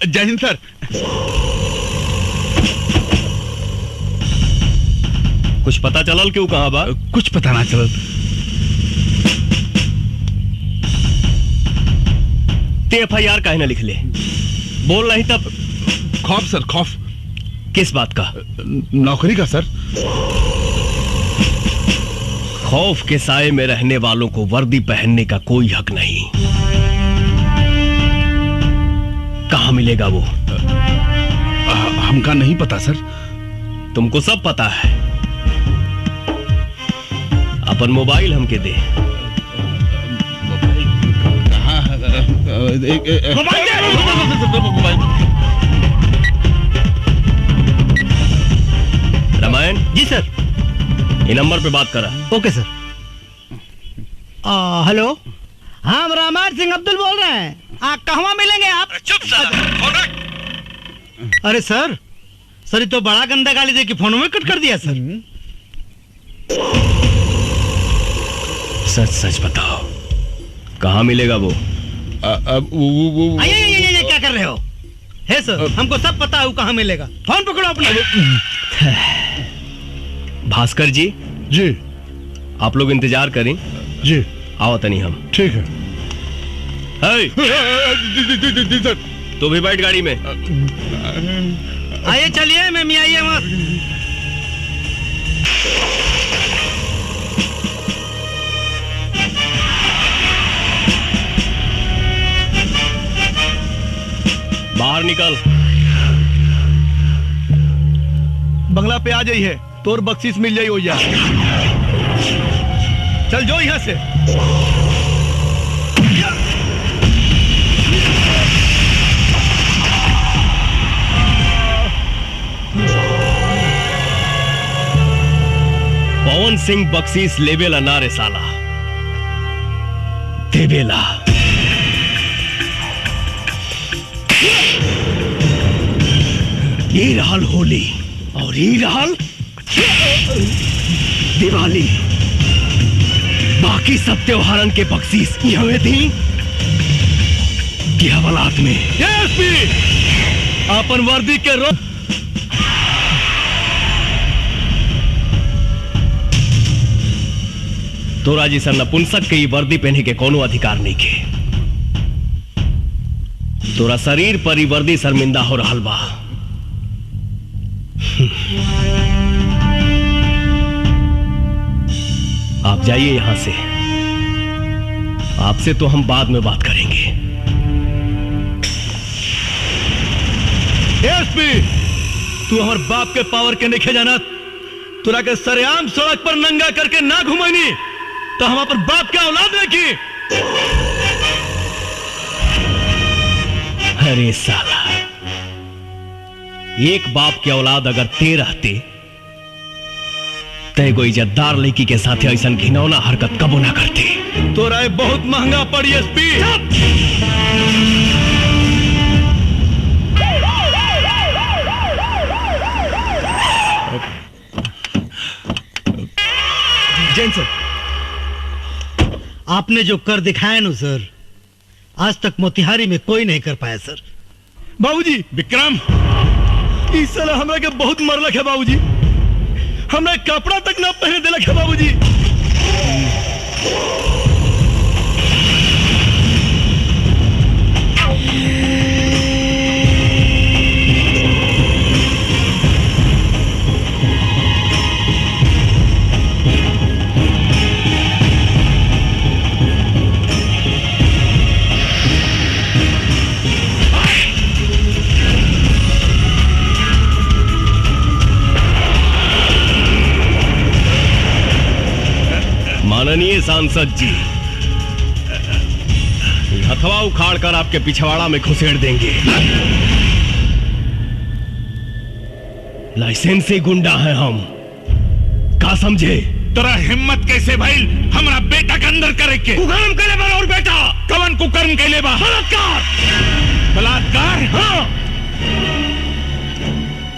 जय हिंद सर। कुछ पता चलल क्यों कहाँ बा? कुछ पता ना चलल। ते FIR काहे ना लिख ले? बोल नहीं तब। खौफ सर, खौफ। किस बात का? नौकरी का सर। खौफ के साए में रहने वालों को वर्दी पहनने का कोई हक नहीं। कहां मिलेगा वो? हमका नहीं पता सर। तुमको सब पता है। अपन मोबाइल हमके दे। रामायण जी सर। ये नंबर पे बात करा। ओके सर। हेलो, हाँ हम रामायण सिंह अब्दुल बोल रहे हैं। कहाँ मिलेंगे आप? चुप सर। अरे सर, ये तो बड़ा गंदा गाली दे के फोन में कट कर दिया सर। सच सच बताओ, कहाँ मिलेगा वो? ये क्या कर रहे हो? है सर, हमको सब पता है वो कहाँ मिलेगा। फोन पकड़ो अपना। भास्कर जी। जी। आप लोग इंतजार करें। जी। आओ तनी हम। ठीक है। जी सर। तो भी बैठ गाड़ी में। आइए चलिए, मैं आइए मत। बाहर निकल। बंगला पे आ जाइए, तोर बख्शीश मिल जाई हो जा। चल जो यहाँ से। पवन सिंह बख्शीश लेवेला नारे साला, देवेला। ये रहल होली और ये रहल दिवाली। बाकी सब त्योहारन के बख्शीश यहाँ थी कि हवालात में। अपन वर्दी के रो। तोरा जी सर नपुंसक के वर्दी पहने के कोनो अधिकार नहीं के। तोरा शरीर पर ही वर्दी शर्मिंदा हो रहा बा। आप जाइए यहां से। आपसे तो हम बाद में बात करेंगे। एसपी, तू हमारे बाप के पावर के नहीं जाना। तुरा के सरेआम सड़क पर नंगा करके ना घुमानी तो हम अपन बाप के औलाद है की। अरे साला, एक बाप के औलाद अगर ते रहते तय कोई इज्जतदार लड़की के साथ ऐसा घिनौना हरकत कबो ना करते। तो राय बहुत महंगा पड़ी एसपी। जैन सर, आपने जो कर दिखाया ना सर, आज तक मोतिहारी में कोई नहीं कर पाया सर। बाबूजी, विक्रम इस साल हमरा के बहुत मरलक है बाबूजी। हमरा कपड़ा तक ना पहने दिलक है बाबूजी। माननीय सांसद जी, हथवा उखाड़ कर आपके पिछवाड़ा में घुसेड़ देंगे। लाइसेंसी गुंडा हैं हम, का समझे? तेरा हिम्मत कैसे भाई हमारा बेटा के अंदर करे के? कुकर्म करे बा और बेटा कवन कुकर्म कैले बा? बलात्कार। बलात्कार? हाँ,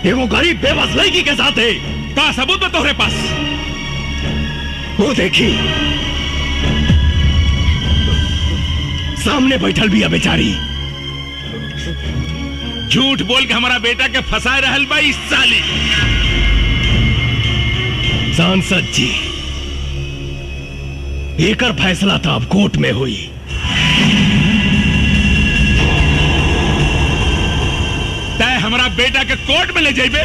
एगो गरीब बेबस लड़की के साथ है। का सबूत बा तोहरे पास? वो देखी, सामने बैठल भी है बेचारी। झूठ बोल के हमारा बेटा के फंसा रहल बा इस साली। सांसद जी, एकर फैसला तो अब कोर्ट में हुई। तय हमारा बेटा के कोर्ट में ले जाइबे,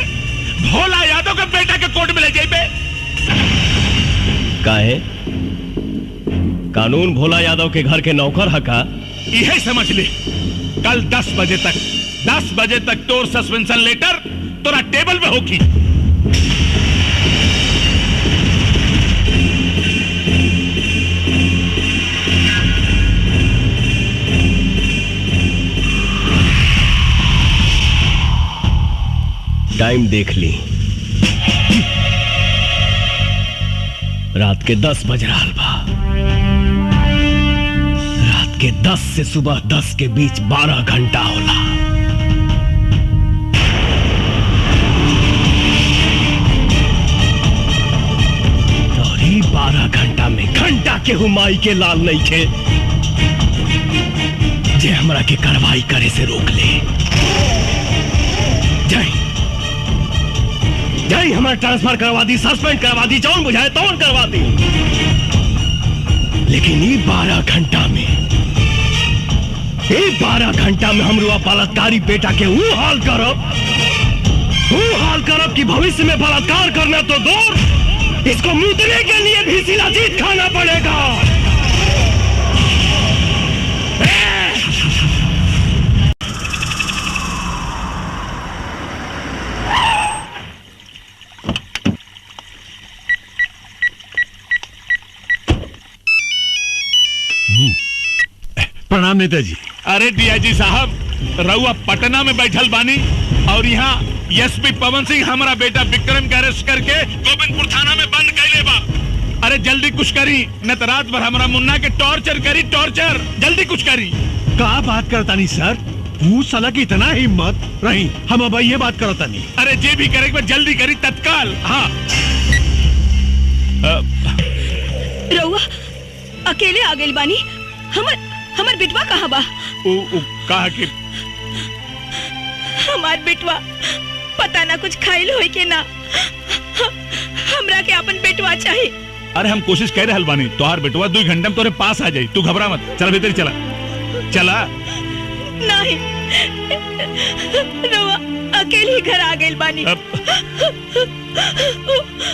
भोला यादव के बेटा के कोर्ट में ले जाइबे। काहे? कानून भोला यादव के घर के नौकर है का? यही समझ ले, कल 10 बजे तक तोर सस्पेंशन लेटर तोरा टेबल पे होगी। टाइम देख ली, रात के 10 बज रहा बा। रात के 10 से सुबह 10 के बीच 12 घंटा होला। और ही 12 घंटा में घंटा के हुमाई के लाल नहीं थे जे हमरा के कार्रवाई करे से रोक ले। जय हमारा ट्रांसफर करवा दी, सस्पेंड करवा दी, जौन बुझाए तौन करवा दी। लेकिन ये 12 घंटा में हम रुआ बलात्कारी बेटा के वो हाल करब कि भविष्य में बलात्कार करना तो दूर, इसको मुद्दे के लिए भी शिलाजीत खाना पड़ेगा। प्रणाम नेताजी। अरे डीआईजी साहब, रउआ पटना में बैठल बानी और यहाँ एसपी पवन सिंह हमारा बेटा विक्रम के अरेस्ट करके गोविंदपुर थाना में बंद कैले बा। अरे जल्दी कुछ करी, न तो रात भर हमारा मुन्ना के टॉर्चर करी, टॉर्चर। जल्दी कुछ करी। का बात करता नहीं सर, वो साला की इतना हिम्मत रही, हम अब ये बात करता नहीं। अरे जे भी करे जल्दी करी, तत्काल। हाँ रउआ अकेले आ गइल बानी। हमर बिटवा कहाँ बा? कहा कि हमार बिटवा पता ना कुछ खाइल होई के ना। हमरा के अपन बिटवा चाहिए। अरे हम कोशिश कर रहल बानी, तोहार बेटवा 2 घंटे में तोरे पास आ जाई। तू घबरा मत, चल भीतर चला। नहीं, रउआ अकेले ही घर आ गइल बानी।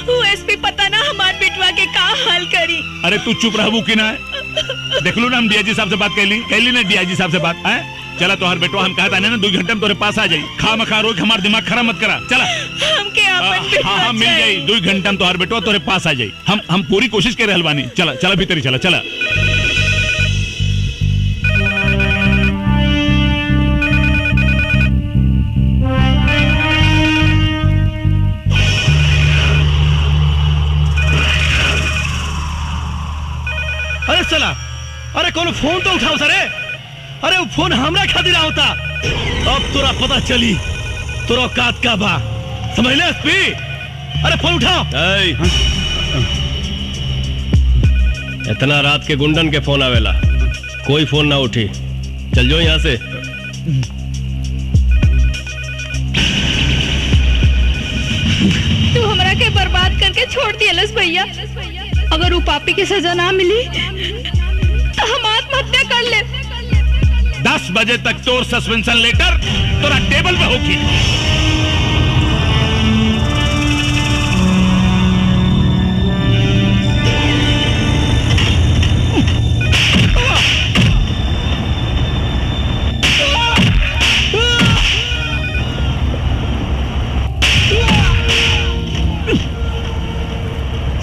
वो एसपी पता ना हमार बिटवा के का हाल करी। अरे तू चुप रहबू कि ना? देख लो ना, हम डीआईजी साहब से बात कैली ना, डीआईजी साहब से बात है। चला तोहार बेटवा हम कहता ना 2 घंटे में तोरे पास आ जाई। खा मखा रोक हमार दिमाग खराब मत करा। चला हमके अपन बिटवा हाँ मिल जाई। 2 घंटे में तोहार बेटवा तोरे पास आ जाई। हम पूरी कोशिश कर रहल बानी। चला भीतर चला। अरे चला, अरे कौन फोन तो उठाओ सरे। अरे वो फोन हमरा खातिर होता। अब तोरा पता चली तोरा औकात का बा, समझ ले एसपी। अरे फोन उठाओ। इतना रात के गुंडन के फोन आवेला, कोई फोन ना उठी। चल जो यहाँ से। तू हमरा के बर्बाद करके छोड़ दिया भैया। अगर वो पापी की सजा ना मिली तो हम आत्महत्या कर ले। 10 बजे तक तोर सस्पेंशन लेटर तोरा टेबल पे होगी।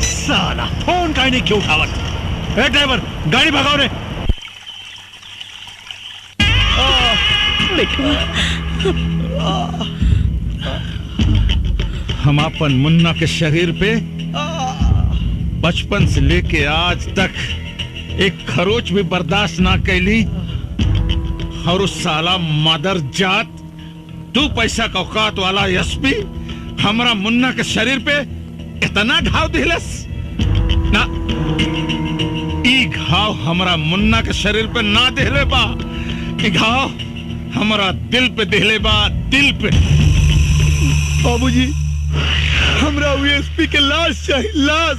साला फोन का नहीं क्यों उठावत? ए ड्राइवर, गाड़ी भगाओ रे। हम अपन मुन्ना के शरीर पे बचपन से लेके आज तक एक खरोच भी बर्दाश्त ना कैली, और उस साला मादर जात 2 पैसा का औकात वाला एसपी हमरा मुन्ना के शरीर पे इतना घाव दिलस ना। ई घाव घाव हमरा मुन्ना के शरीर पे ना देहले बा, कि घाव हमरा दिल पे देहले बा, दिल पे। बाबूजी हमरा यूएसपी के लाश चाहिए, लाश।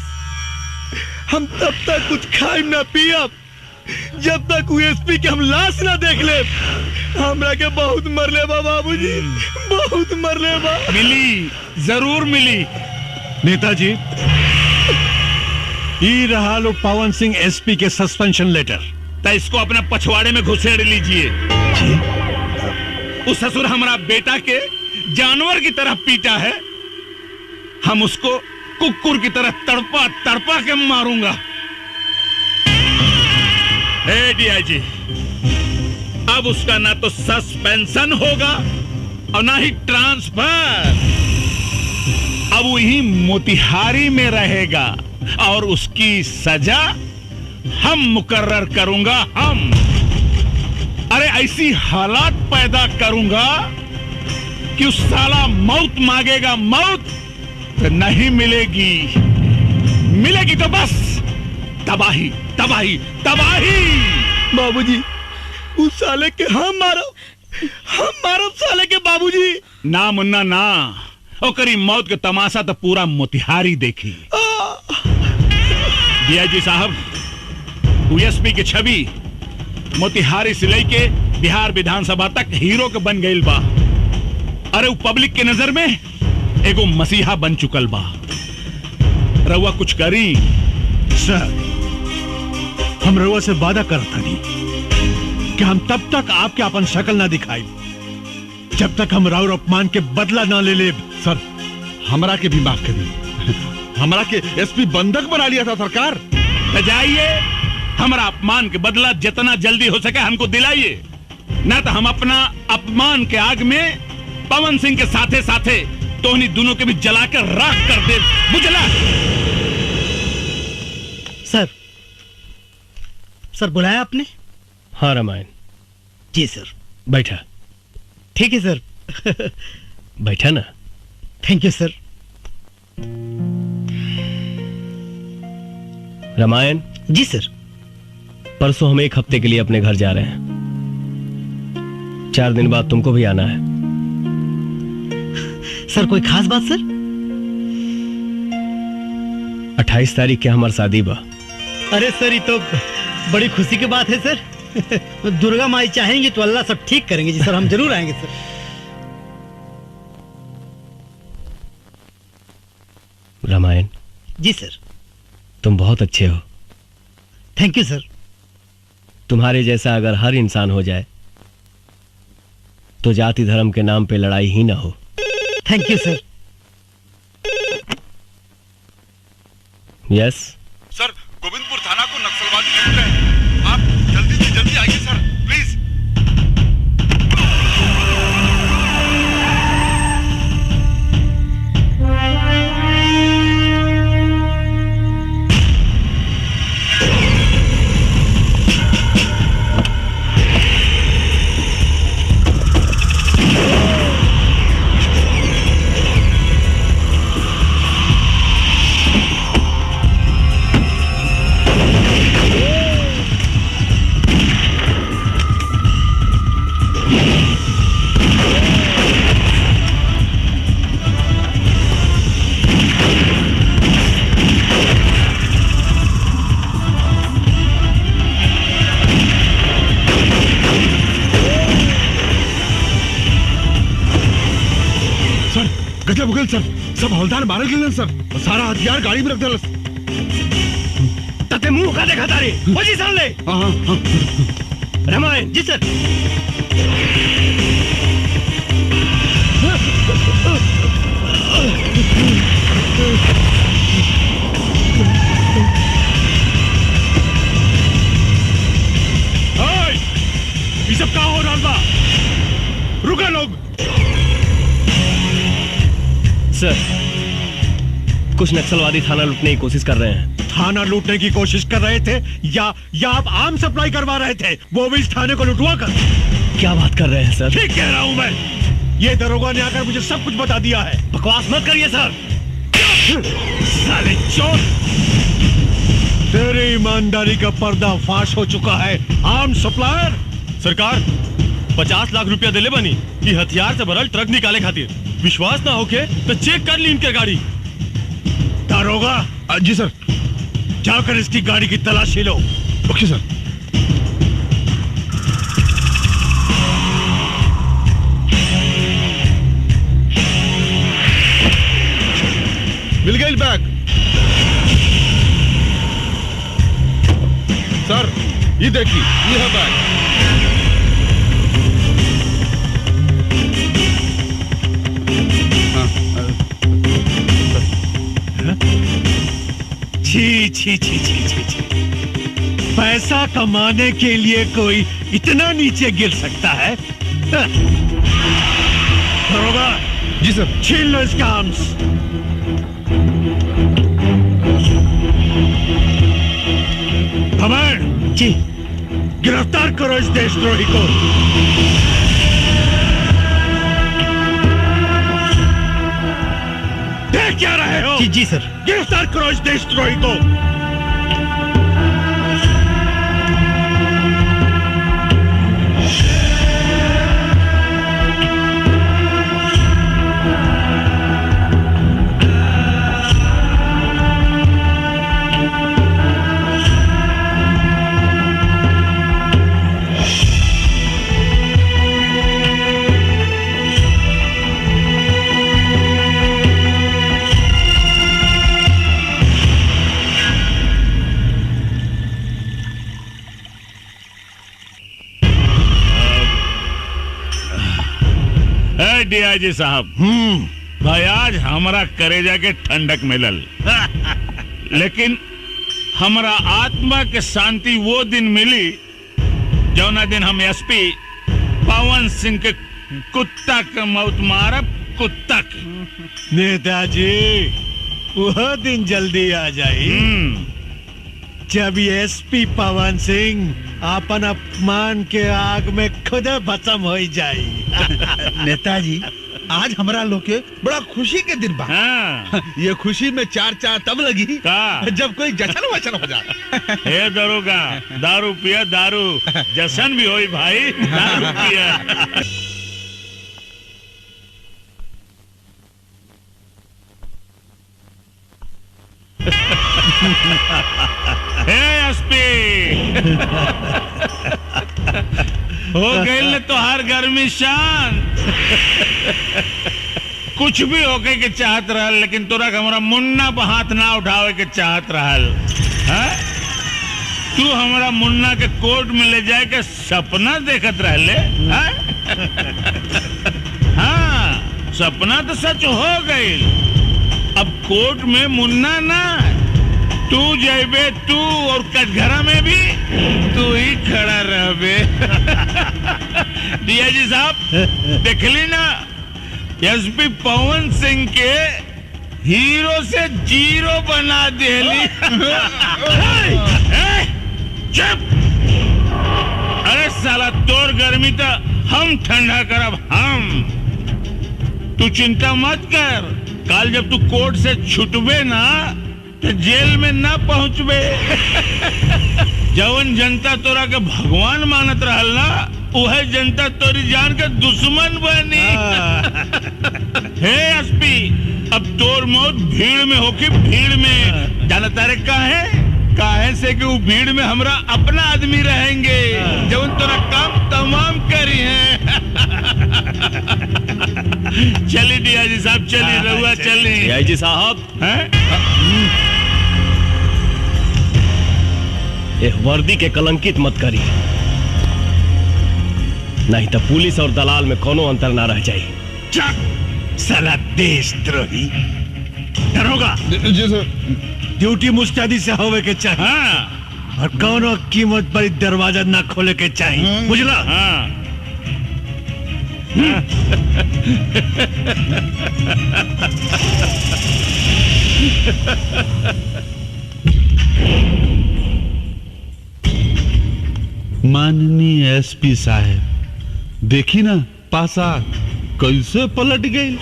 हम तब तक कुछ खाइम ना पियब जब तक यूएसपी के हम लाश ना देख ले। हमरा के बहुत मरले बा बाबूजी, बहुत मरले बा। मिली, जरूर मिली। नेताजी, ई रहा लो पवन सिंह एसपी के सस्पेंशन लेटर। तो इसको अपना पछवाड़े में घुसेड़ लीजिए। उस ससुर हमारा बेटा के जानवर की तरह पीटा है, हम उसको कुकुर की तरह तड़पा तड़पा के मारूंगा। डीआईजी, अब उसका ना तो सस्पेंशन होगा और ना ही ट्रांसफर। अब वही मोतिहारी में रहेगा और उसकी सजा हम मुकर्रर करूंगा। हम अरे ऐसी हालात पैदा करूंगा कि उस साला मौत मांगेगा, मौत तो नहीं मिलेगी, मिलेगी तो बस तबाही, तबाही, तबाही। बाबूजी उस साले के हम मारो साले के बाबूजी। ना मुन्ना ना, ओकरी मौत के तमाशा तो पूरा मोतिहारी देखी। डीआईजी साहब, यूएसपी की छवि मोतिहारी से लेके बिहार विधानसभा तक हीरो के बन गई बा। अरे वो पब्लिक के नजर में एगो मसीहा बन चुकल बा। रउआ कुछ करी। सर, हम रउआ से वादा करता नहीं कि हम तब तक आपके अपन शक्ल ना दिखाई जब तक हम राउर अपमान के बदला ना ले ले। सर, हमरा के भी माफ कर दी। हमरा के एसपी बंधक बना लिया था सरकार। जाइए, हमारा अपमान के बदला जितना जल्दी हो सके हमको दिलाइए, ना तो हम अपना अपमान के आग में पवन सिंह के साथे साथे तोहनी दोनों के भी जलाकर राख कर दे। बुझला? सर बुलाया आपने? हाँ रामायण। जी सर। बैठा। ठीक है सर। बैठा ना। थैंक यू सर। रामायण। जी सर। परसों हम 1 हफ्ते के लिए अपने घर जा रहे हैं। 4 दिन बाद तुमको भी आना है। सर कोई खास बात सर? 28 तारीख के हमारी शादी बा। अरे सर, ये तो बड़ी खुशी की बात है सर। दुर्गा माई चाहेंगी तो अल्लाह सब ठीक करेंगे। जी सर, हम जरूर आएंगे सर। रामायण। जी सर। तुम बहुत अच्छे हो। थैंक यू सर। तुम्हारे जैसा अगर हर इंसान हो जाए तो जाति धर्म के नाम पे लड़ाई ही ना हो। Thank you sir. यस सर, गोविंदपुर थाना को नक्सलवादी लूट रहे हैं। आप जल्दी से जल्दी आइए सर, प्लीज। गजब सर, सब हवलदार मारे गए सर। सारा हथियार गाड़ी में रख दे। तते मुंह का देखा तारी पोजीशन ले। हाँ। रामायण। जी सर। ये सब क्या हो रहा बा? रुका लोग। सर, कुछ नक्सलवादी थाना लूटने की कोशिश कर रहे हैं। थाना लूटने की कोशिश कर रहे थे या आप आम सप्लाई करवा रहे थे, वो भी इस थाने को लुटवा कर? क्या बात कर रहे हैं सर? ठीक कह रहा हूं मैं। ये दरोगा ने आकर मुझे सब कुछ बता दिया है। बकवास मत करिए सर। साले चोर, तेरे तेरे ईमानदारी का पर्दा फाश हो चुका है आर्म्स सप्लायर। सरकार 50 लाख रुपया दिले बनी कि हथियार से भरल ट्रक निकाले खातिर। विश्वास ना होके तो चेक कर ली इनके गाड़ी। दारोगा जी सर। जाकर इसकी गाड़ी की तलाशी लो। ओके सर। मिल गई बैग सर। ये देखिए ये है बैग। छी छी छी छी छी छी। पैसा कमाने के लिए कोई इतना नीचे गिर सकता है? दरोगा जी सर। छीन लो इसका आर्म्स। भमर जी गिरफ्तार करो इस देशद्रोही को। देख क्या रहे हो? जी जी सर। गिरफ्तार करो इस देशद्रोही को। डीआईजी साहब, भाई आज हमारा करेजा के ठंडक मिलल, लेकिन हमारा आत्मा के शांति वो दिन मिली जौना दिन हम एसपी पवन सिंह के कुत्ता के मौत मारब। कुत्ता की नेताजी वह दिन जल्दी आ जाए जब एसपी पवन सिंह अपन अपमान के आग में खुद भस्म हो जाए। नेताजी आज हमारा लोग के बड़ा खुशी के दिन बा। हाँ। ये खुशी में चार तब लगी का? जब कोई जश्न वचन हो जाए। हे दरोगा, दारू पिया दारू, जश्न भी होई भाई, दारू पिया। हे एसपी हो गई तो हर गर्मी शांत। कुछ भी होके के चाहत रहल, लेकिन तोरा हमारा मुन्ना पर हाथ ना उठावे के चाहत रहल। तू हमारा मुन्ना के कोर्ट में ले जाए के सपना देखत रहले। हाँ, सपना तो सच हो गई। अब कोर्ट में मुन्ना ना, तू जाइबे, तू और कटघरा में भी तू ही खड़ा रहबे। डीआईजी साहब देखली ना, एसपी पवन सिंह के हीरो से जीरो बना देली। चुप! अरे साला तोर गर्मी तो हम ठंडा करब हम। तू चिंता मत कर, कल जब तू कोर्ट से छुटबे ना तो जेल में ना पहुंचबे। जवन जनता तोरा के भगवान मानत रहल ना, वह जनता तोरी जान के दुश्मन बनी। हे एसपी, अब तोर मौत भीड़ में होके, भीड़ में जानता रे काहे से कि वो भीड़ में हमरा अपना आदमी रहेंगे जवन तोरा काम तमाम करी है। चली डीआईजी साहब, चली रहुआ, चली डीआईजी साहब। एक वर्दी के कलंकित मत करी, नहीं तो पुलिस और दलाल में कोनो अंतर ना रह जाए। चक साला देशद्रोही। दरोगा जी सर। ड्यूटी मुस्तैदी से होवे के चाहिए। हाँ। और कोनो कीमत पर दरवाजा ना खोले के चाहिए, बुझला? हाँ। माननीय एसपी साहब, देखी ना पासा कैसे पलट गई।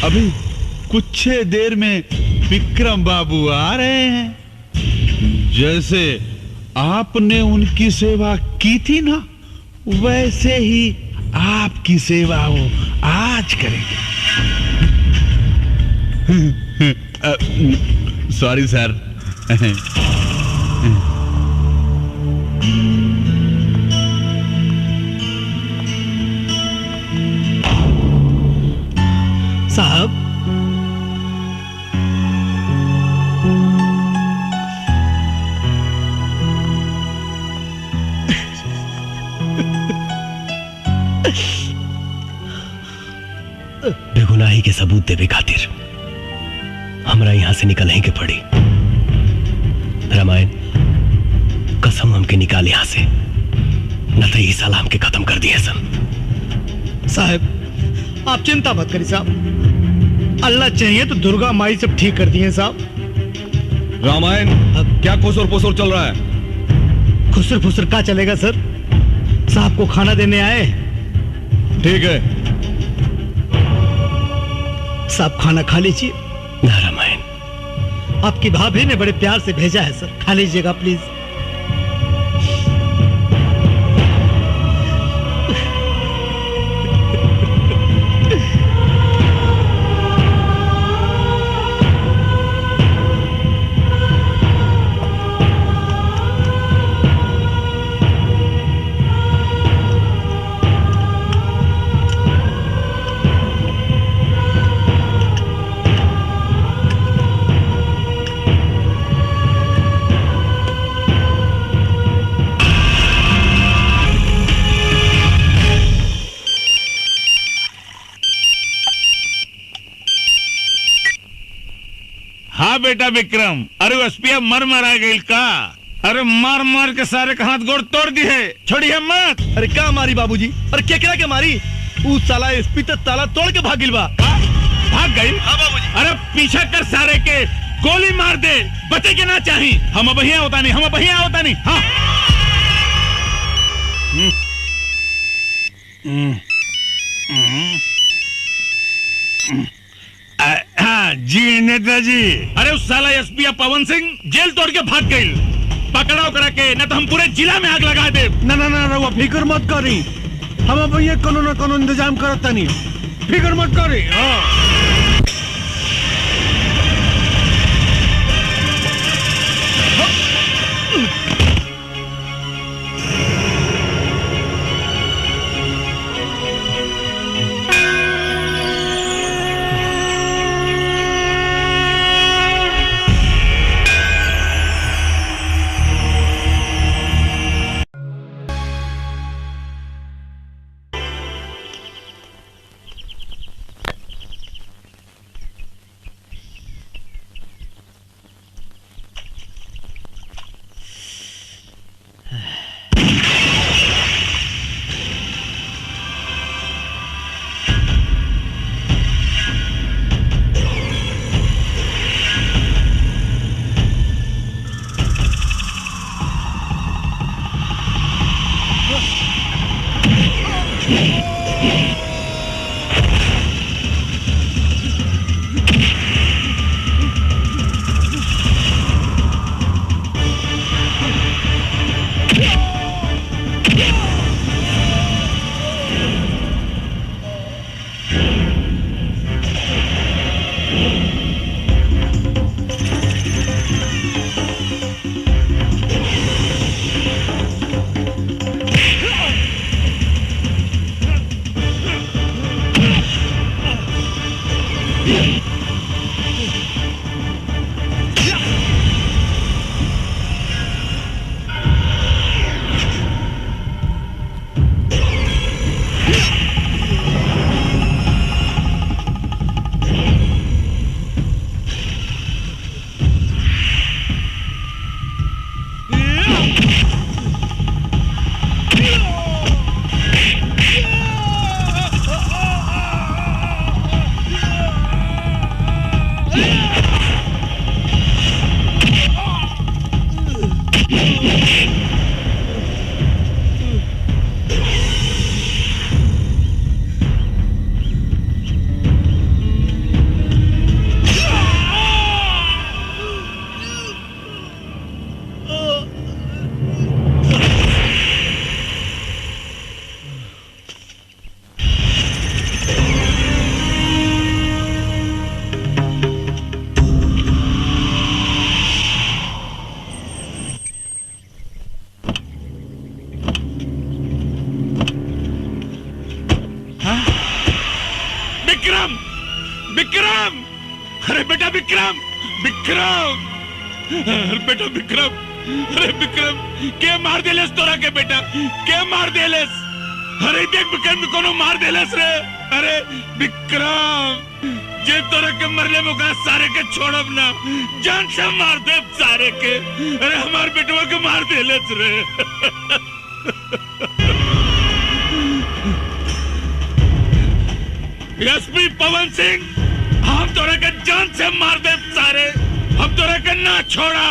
अभी कुछ देर में विक्रम बाबू आ रहे हैं। जैसे आपने उनकी सेवा की थी ना, वैसे ही आपकी सेवा वो आज करेंगे। सॉरी सर। साहब, बेगुनाही के सबूत देवे खातिर हमरा यहां से निकल के पड़ी। रामायण, कसम हमके निकाल यहां से, न तो ये साला हमके खत्म कर दिए सन। साहब आप चिंता मत करिए साहब, अल्लाह चाहिए तो दुर्गा माई सब ठीक कर दिए साहब। रामायण, क्या खुसर पुसर चल रहा है? खुसर फुसर का चलेगा सर, साहब को खाना देने आए। ठीक है, साहब खाना खा लीजिए। ना रामायण, आपकी भाभी ने बड़े प्यार से भेजा है सर, खा लीजिएगा प्लीज। हाँ बेटा विक्रम, अरे एसपी मर मरा गई का? अरे मार मार के सारे का हाथ गोड़ तोड़ दी है, छोड़ी मत। अरे क्या मारी बाबूजी? अरे केकरा के मारी? उस साला एसपी तो ताला तोड़ के भागिल बा। भाग गई? हाँ बाबूजी। अरे पीछा कर सारे के, गोली मार दे, बचे के ना चाही। हम बहिया होता नहीं, हम बहिया होता नहीं। हाँ हाँ जी नेताजी। अरे उस साला एसपी पवन सिंह जेल तोड़ के भाग गई, पकड़ाओ करा के, न तो हम पूरे जिला में आग लगा दे। ना ना ना रउआ फिक्र मत करी, हम भैया कोनो न कोनो इंतजाम करत तनी, फिक्र मत करी। विक्रम विक्रम बेटा विक्रम, अरे विक्रम के मार देलेस तोरा के बेटा, के मार देलेस? अरे देख विक्रम कोनो मार देलेस रे। अरे विक्रम जे तोरा के मरले मुका सारे के छोड़ब ना, जान से मार दे सारे के। अरे हमार बेटवा के मार देलेस रे। एसपी पवन सिंह, हम तोरा के जान से मार दे सारे, हम तोरा के ना छोड़ा।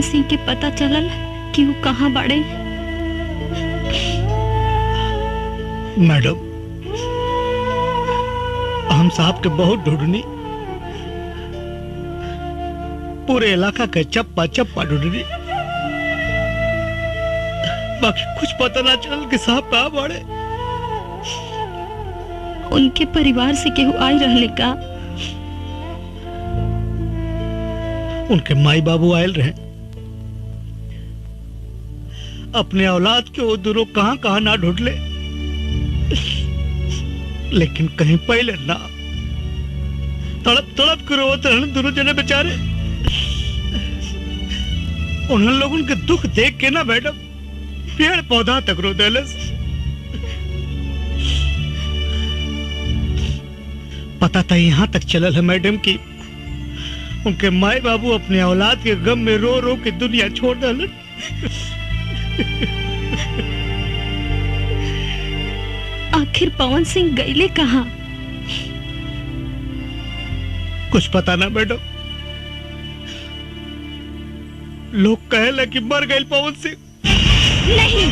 सिंह के पता चलल कि वो कहाँ बाड़े? मैडम, हम साहब के बहुत ढूंढनी, पूरे इलाका के चप्पा चप्पा ढूंढनी, बाकी कुछ पता ना चल कि साहब कहाँ बाड़े। उनके परिवार से केहू आई रहले का? उनके माई बाबू आयल रहे, अपने औलाद के वो दोनों कहां कहां ना ढूंढ ले, लेकिन कहीं पहले ना। तड़प तड़प के रोते रहने दोनों जने बेचारे। उन लोगों के दुख देख के ना मैडम पेड़ पौधा तक रो देलस। पता था यहां तक चलल है मैडम कि उनके माए बाबू अपने औलाद के गम में रो रो के दुनिया छोड़ डालन। आखिर पवन सिंह गईले कहाँ? कुछ पता ना मैडम, लोग कहे कि मर गए पवन सिंह। नहीं,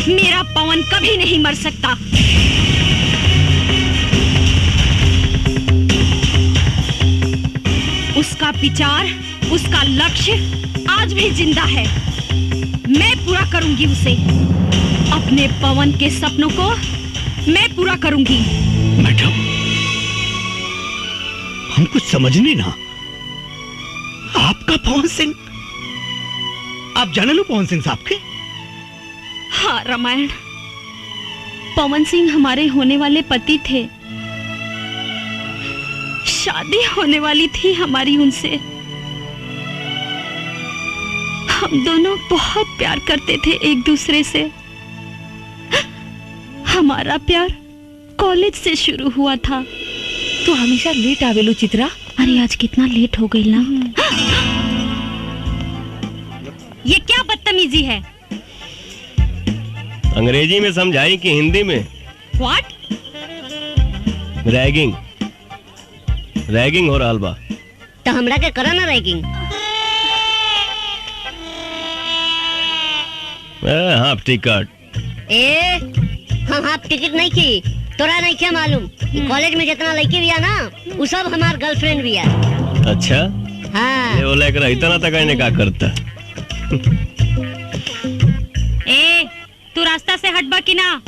मेरा पवन कभी नहीं मर सकता। उसका विचार, उसका लक्ष्य आज भी जिंदा है। मैं पूरा करूंगी उसे। अपने पवन के सपनों को मैं पूरा करूंगी। मैडम, हम कुछ समझ नहीं ना। आपका पवन सिंह, आप जाने लो पवन सिंह साहब के? हाँ रामायण, पवन सिंह हमारे होने वाले पति थे। शादी होने वाली थी हमारी उनसे। हम दोनों बहुत प्यार करते थे एक दूसरे से। हमारा प्यार कॉलेज से शुरू हुआ था। तू हमेशा लेट आवेलू चित्रा। अरे आज कितना लेट हो गई ना। ये क्या बदतमीजी है? अंग्रेजी में समझाई कि हिंदी में? व्हाट? रैगिंग रैगिंग हो रहा बा। तो हमरा के करा ना रैगिंग। Half ticket. हम हाफ टिकट नहीं की, तोरा नहीं क्या मालूम? कॉलेज में जितना लड़की भी है ना, वो सब हमार गर्लफ्रेंड भी है। अच्छा हाँ। ये बोला कर इतना तक आने का करता। तू रास्ता से हटबा कि ना?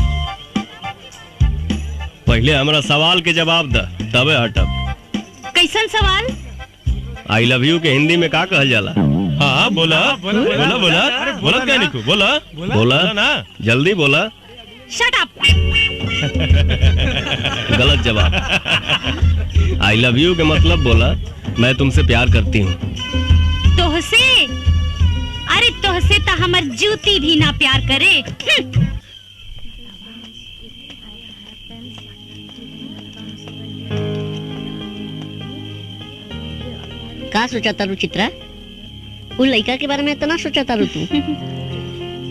पहले हमरा सवाल के जवाब द, तबे हटब। कैसन सवाल? आई लव यू के हिंदी में का कहल जाला? हाँ बोला बोला बोला बोला बोला क्या निकू बोला बोला ना, जल्दी बोला। Shut up. गलत जवाब। आई लव यू के मतलब बोला मैं तुमसे प्यार करती हूँ। तोहसे? अरे तोहसे तो हमर जूती भी ना प्यार करे। का सोचा तारू चित्रा? उन लड़का के बारे में इतना सोचा तारू तू?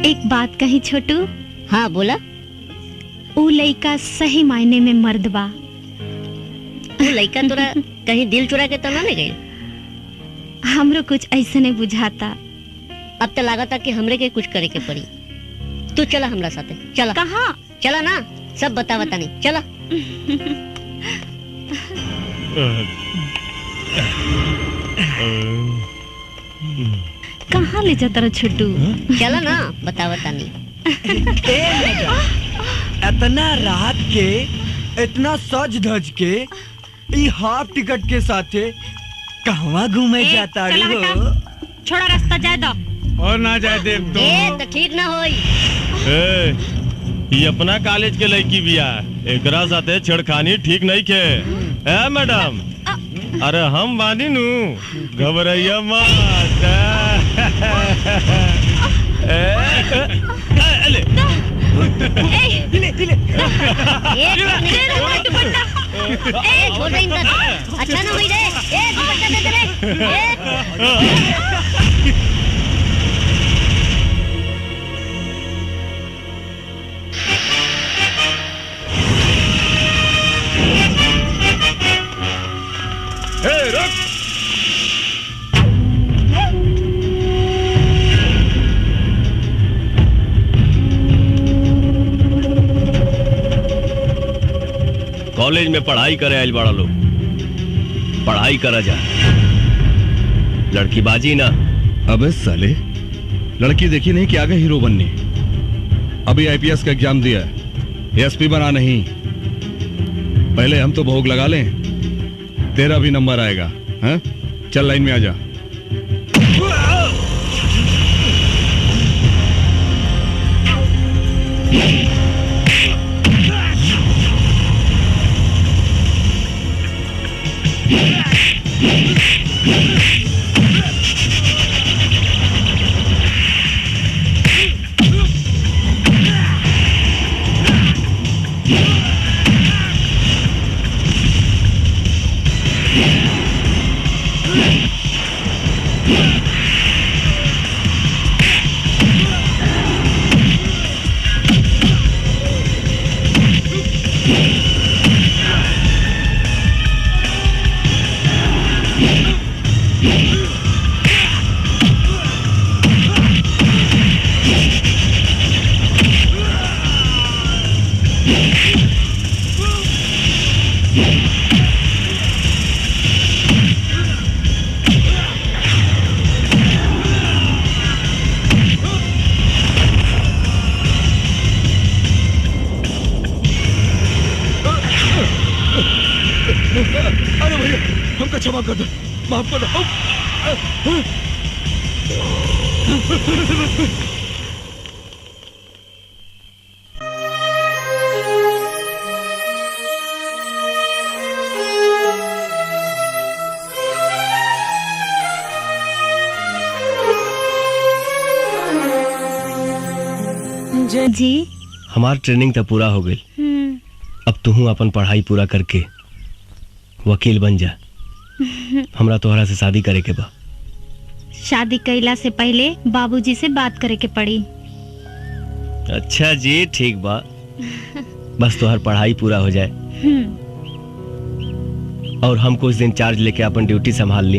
एक बात कही छोटू। हाँ बोला। ऊ लड़का सही मायने में मर्द बा। वो लड़का तोरा कहीं दिल चुरा के तो ना ले गई? हमरो कुछ ऐसे नहीं बुझाता। अब तो लागता कि हमरे के कुछ करे के पड़ी। तू चला हमरा साथे। चला। कहाँ? चला ना, सब बता नहीं। चला। कहाँ ले जाता रहा छोटू? चला ना, बता नहीं। इतना रात के, इतना सज धज के, ई हाफ टिकट के साथे कहवा घूमे जाता हो? छोड़ा रास्ता जाए दो। और ना जाए दे तो ठीक ना होई। ये अपना कॉलेज के लड़की बिया, एकरा साथे छेड़खानी ठीक नहीं के। मैडम अरे हम बानी नू, घबराइया मत। अच्छा ना हुई रे। दुपट्टा दे दे रे। रुक। कॉलेज में पढ़ाई करे आइल बड़ा लोग, पढ़ाई करा जा, लड़की बाजी ना। अबे साले, लड़की देखी नहीं कि आगे हीरो बनने। अभी आईपीएस का एग्जाम दिया, एसपी बना नहीं। पहले हम तो भोग लगा लें, तेरा भी नंबर आएगा। हाँ? चल लाइन में आ जा। अरे भैया, हमको क्षमा कर दो, माफ कर दो। जी हमार ट्रेनिंग तो पूरा हो गई। अब तू अपन पढ़ाई पूरा करके वकील बन जा। हमरा तोहरा से शादी करे के बा। शादी कैला से पहले बाबूजी से बात करे के पड़ी। अच्छा जी, ठीक बा। बस तोहर पढ़ाई पूरा हो जाए और हम कुछ दिन चार्ज लेके अपन ड्यूटी संभाल ली।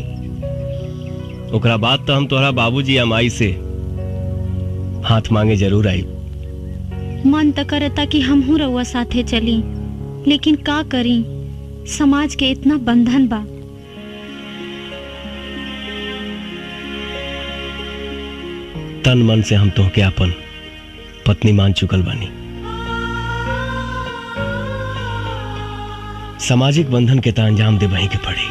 ओकरा बाद तो हम तोहरा बाबूजी या माई से हाथ मांगे जरूर आई। मन तो करता कि हम हूँ रउआ साथे चली, लेकिन का करी, समाज के इतना बंधन बा। तन मन से हम तोहके अपन पत्नी मान चुकल बानी। सामाजिक बंधन के तो अंजाम दे वहीं के पड़ी।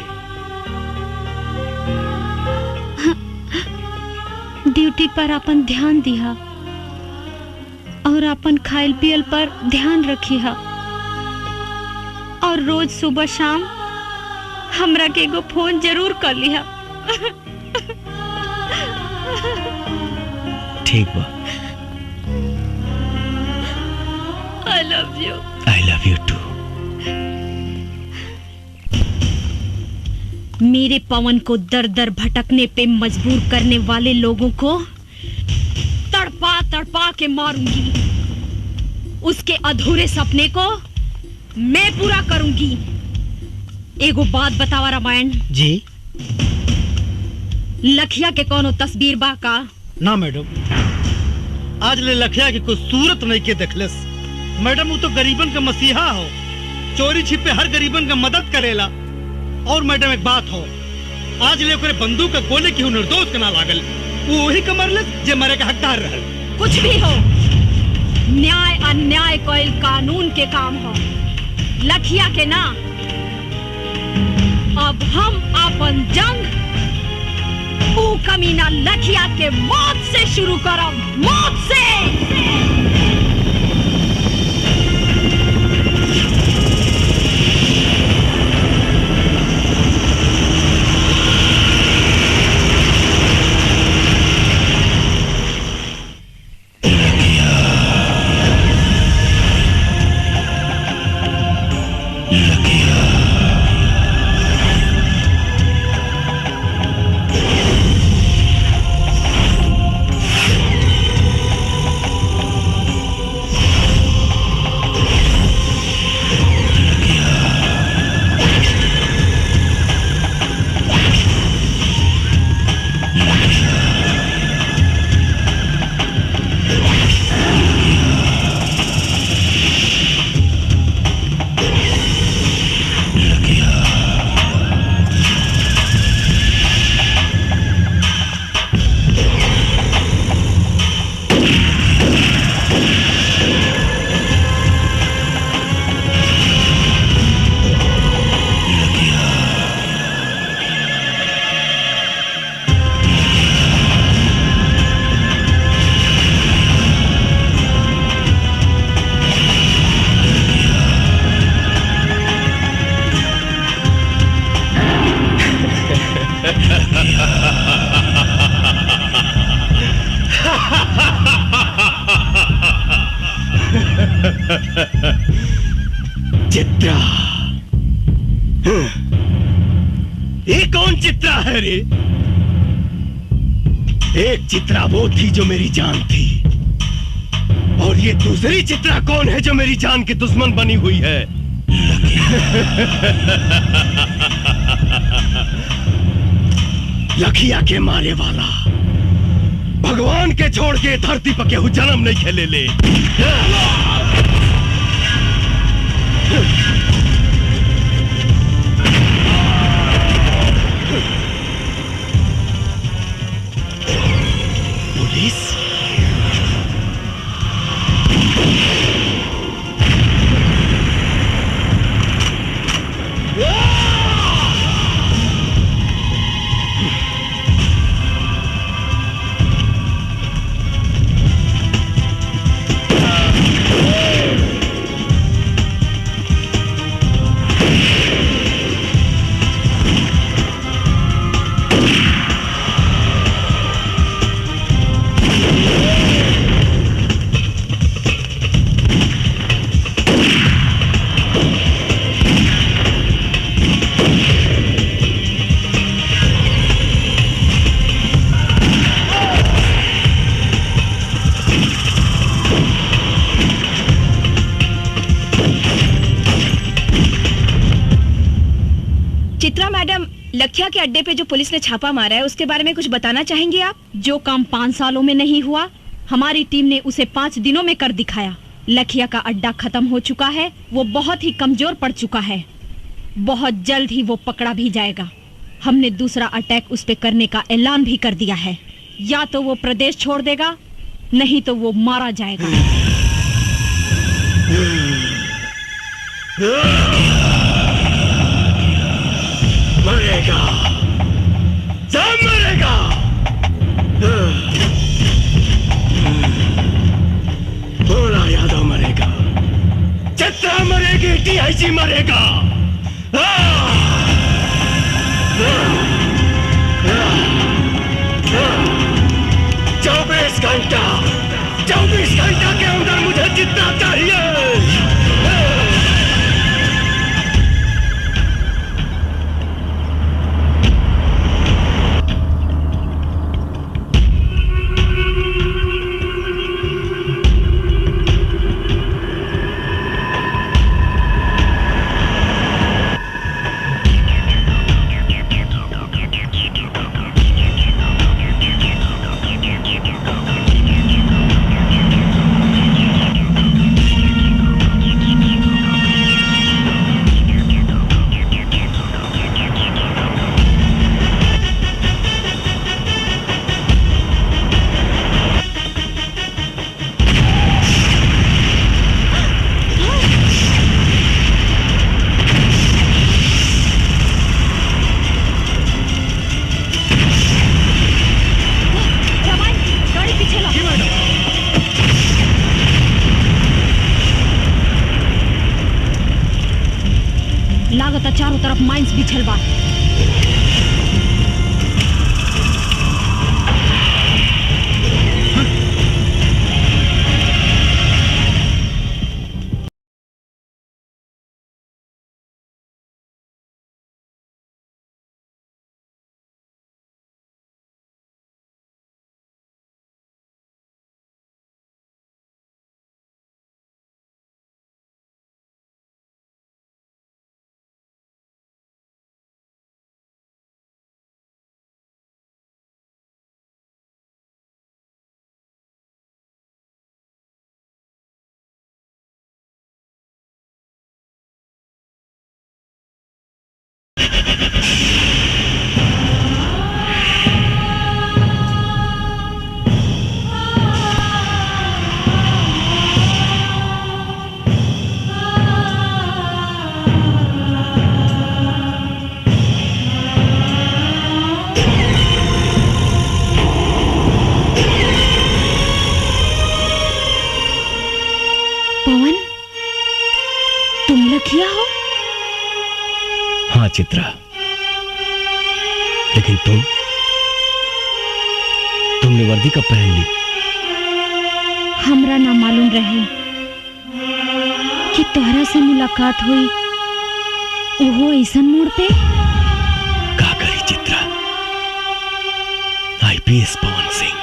ड्यूटी पर अपन ध्यान दिहा और अपन खाइल पियल पर ध्यान रखिहा और रोज सुबह शाम हमरा के एगो फोन जरूर कर लिहा। ठीक बा। I love you. I love you too. मेरे पवन को दर दर भटकने पे मजबूर करने वाले लोगों को तड़पा तड़पा के मारूंगी। उसके अधूरे सपने को मैं पूरा करूंगी। एगो बात बतावा रामायण जी। लखिया के कोनो तस्वीर बा का? ना मैडम, आज ले लखिया की कोई सूरत नहीं के देखलस। मैडम वो तो गरीबन का मसीहा हो, चोरी छिपे हर गरीबन का मदद करेला। और मैडम एक बात हो, आज ले ओकरे बंदूक का गोले की निर्दोष के ना लागल, वो वही का मरलस जे मरे का हकदार रहल। कुछ भी हो, न्याय अन्याय कोई कानून के काम हो, लखिया के ना। अब हम अपन जंग ऊ कमीना लखिया के मौत से शुरू करब, मौत से। चित्रा, ये कौन चित्रा है रे? एक चित्रा वो थी जो मेरी जान थी, और ये दूसरी चित्रा कौन है जो मेरी जान की दुश्मन बनी हुई है? लखिया के मारे वाला भगवान के छोड़ के धरती पर केहू जन्म नहीं खेले ले। पुलिस लखिया के अड्डे पे जो पुलिस ने छापा मारा है उसके बारे में कुछ बताना चाहेंगे आप? जो काम 5 सालों में नहीं हुआ, हमारी टीम ने उसे 5 दिनों में कर दिखाया। लखिया का अड्डा खत्म हो चुका है, वो बहुत ही कमजोर पड़ चुका है। बहुत जल्द ही वो पकड़ा भी जाएगा। हमने दूसरा अटैक उस पे करने का ऐलान भी कर दिया है। या तो वो प्रदेश छोड़ देगा, नहीं तो वो मारा जाएगा। मरेगा, सब मरेगा। भोला यादव मरेगा, चित्रा मरेगी, टीआईजी मरेगा। 24 घंटा के अंदर मुझे जितना चाहिए। चारों तरफ माइंस बिछल बा। चित्रा, लेकिन तुमने वर्दी कब पहन ली? हमरा ना मालूम रहे कि तोहरा से मुलाकात हुई, वो ऐसन मोड़ पे। का करी चित्रा, आईपीएस पवन सिंह।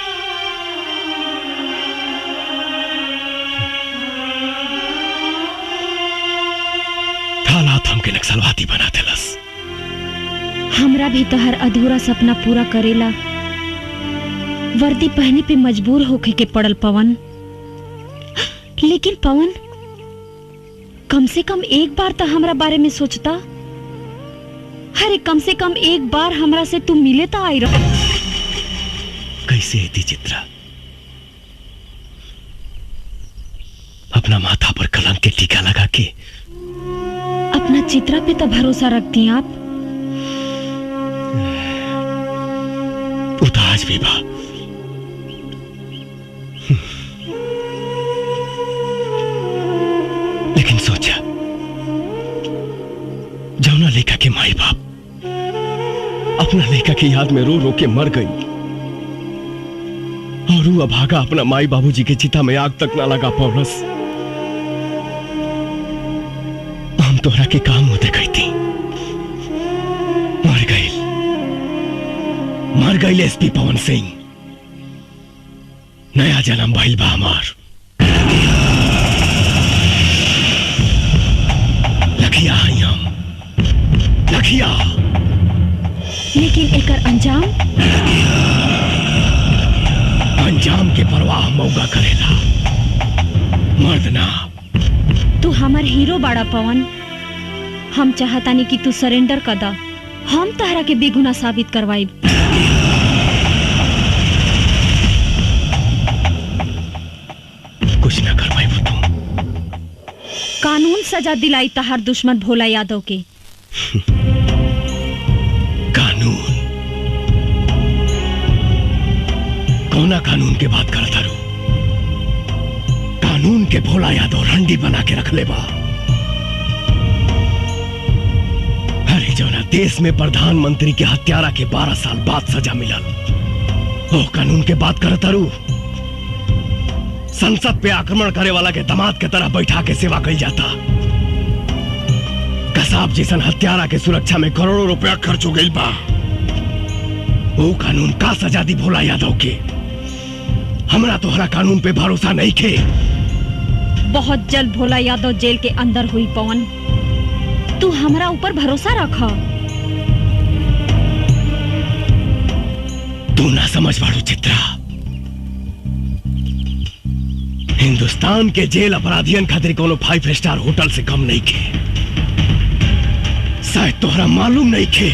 हालात हमके नक्सलवादी बना देलस। हमरा भी तोहर अधूरा सपना पूरा करेला वर्दी पहने पे मजबूर होके के पड़ल पवन। लेकिन पवन, कम से कम एक बार तो हमरा बारे में सोचता। अरे कम से कम एक बार हमरा से तू मिले तो आई रहो। कैसे थी चित्रा, अपना माथा पर कलंक के टीका लगा के अपना चित्रा पे तो भरोसा रखती हैं आप। आज भी बा। लेकिन सोचा, जौना लेखा के माई बाप अपना लेखा की याद में रो रो के मर गई, और वो अभागा अपना माई बाबूजी के चिता में आग तक ना लगा पौलस। हम तोहरा के काम होते गई थी, मर गई एसपी पवन सिंह। नया जन्म भइल बा हमार। लखिया आई हम, लखिया। लेकिन एकर अंजाम के परवाह मौका करेला, मर्द ना। तू हमार हीरो बाड़ा पवन। हम चाहतानी कि तू सरेंडर कर दा। हम तहरा के बेगुनाह साबित करवाइब। कुछ ना कर पाई तुम। कानून सजा दिलाई तहार दुश्मन भोला यादव के। कानून? कौना कानून के बात करता रू? कानून के भोला यादव रंडी बना के रख ले बा। अरे जौना देश में प्रधानमंत्री के हत्यारा के 12 साल बाद सजा मिलल, वो कानून के बात करता रू? संसद पे आक्रमण करे वाला के दामाद के तरह बैठा के सेवा कई जाता। कसाब जैसन हत्यारा के सुरक्षा में करोड़ों रुपया खर्च हो गई बा। वो कानून का सजा दी भोला यादव के? हमरा तोहरा कानून पे भरोसा नहीं खे। बहुत जल्द भोला यादव जेल के अंदर हुई पवन। तू हमरा ऊपर भरोसा रखा। तू ना समझ पाड़ू चित्रा। हिंदुस्तान के जेल अपराधियन खातिर कोनो 5 स्टार होटल से कम नहीं खे। शायद तोहरा मालूम नहीं खे,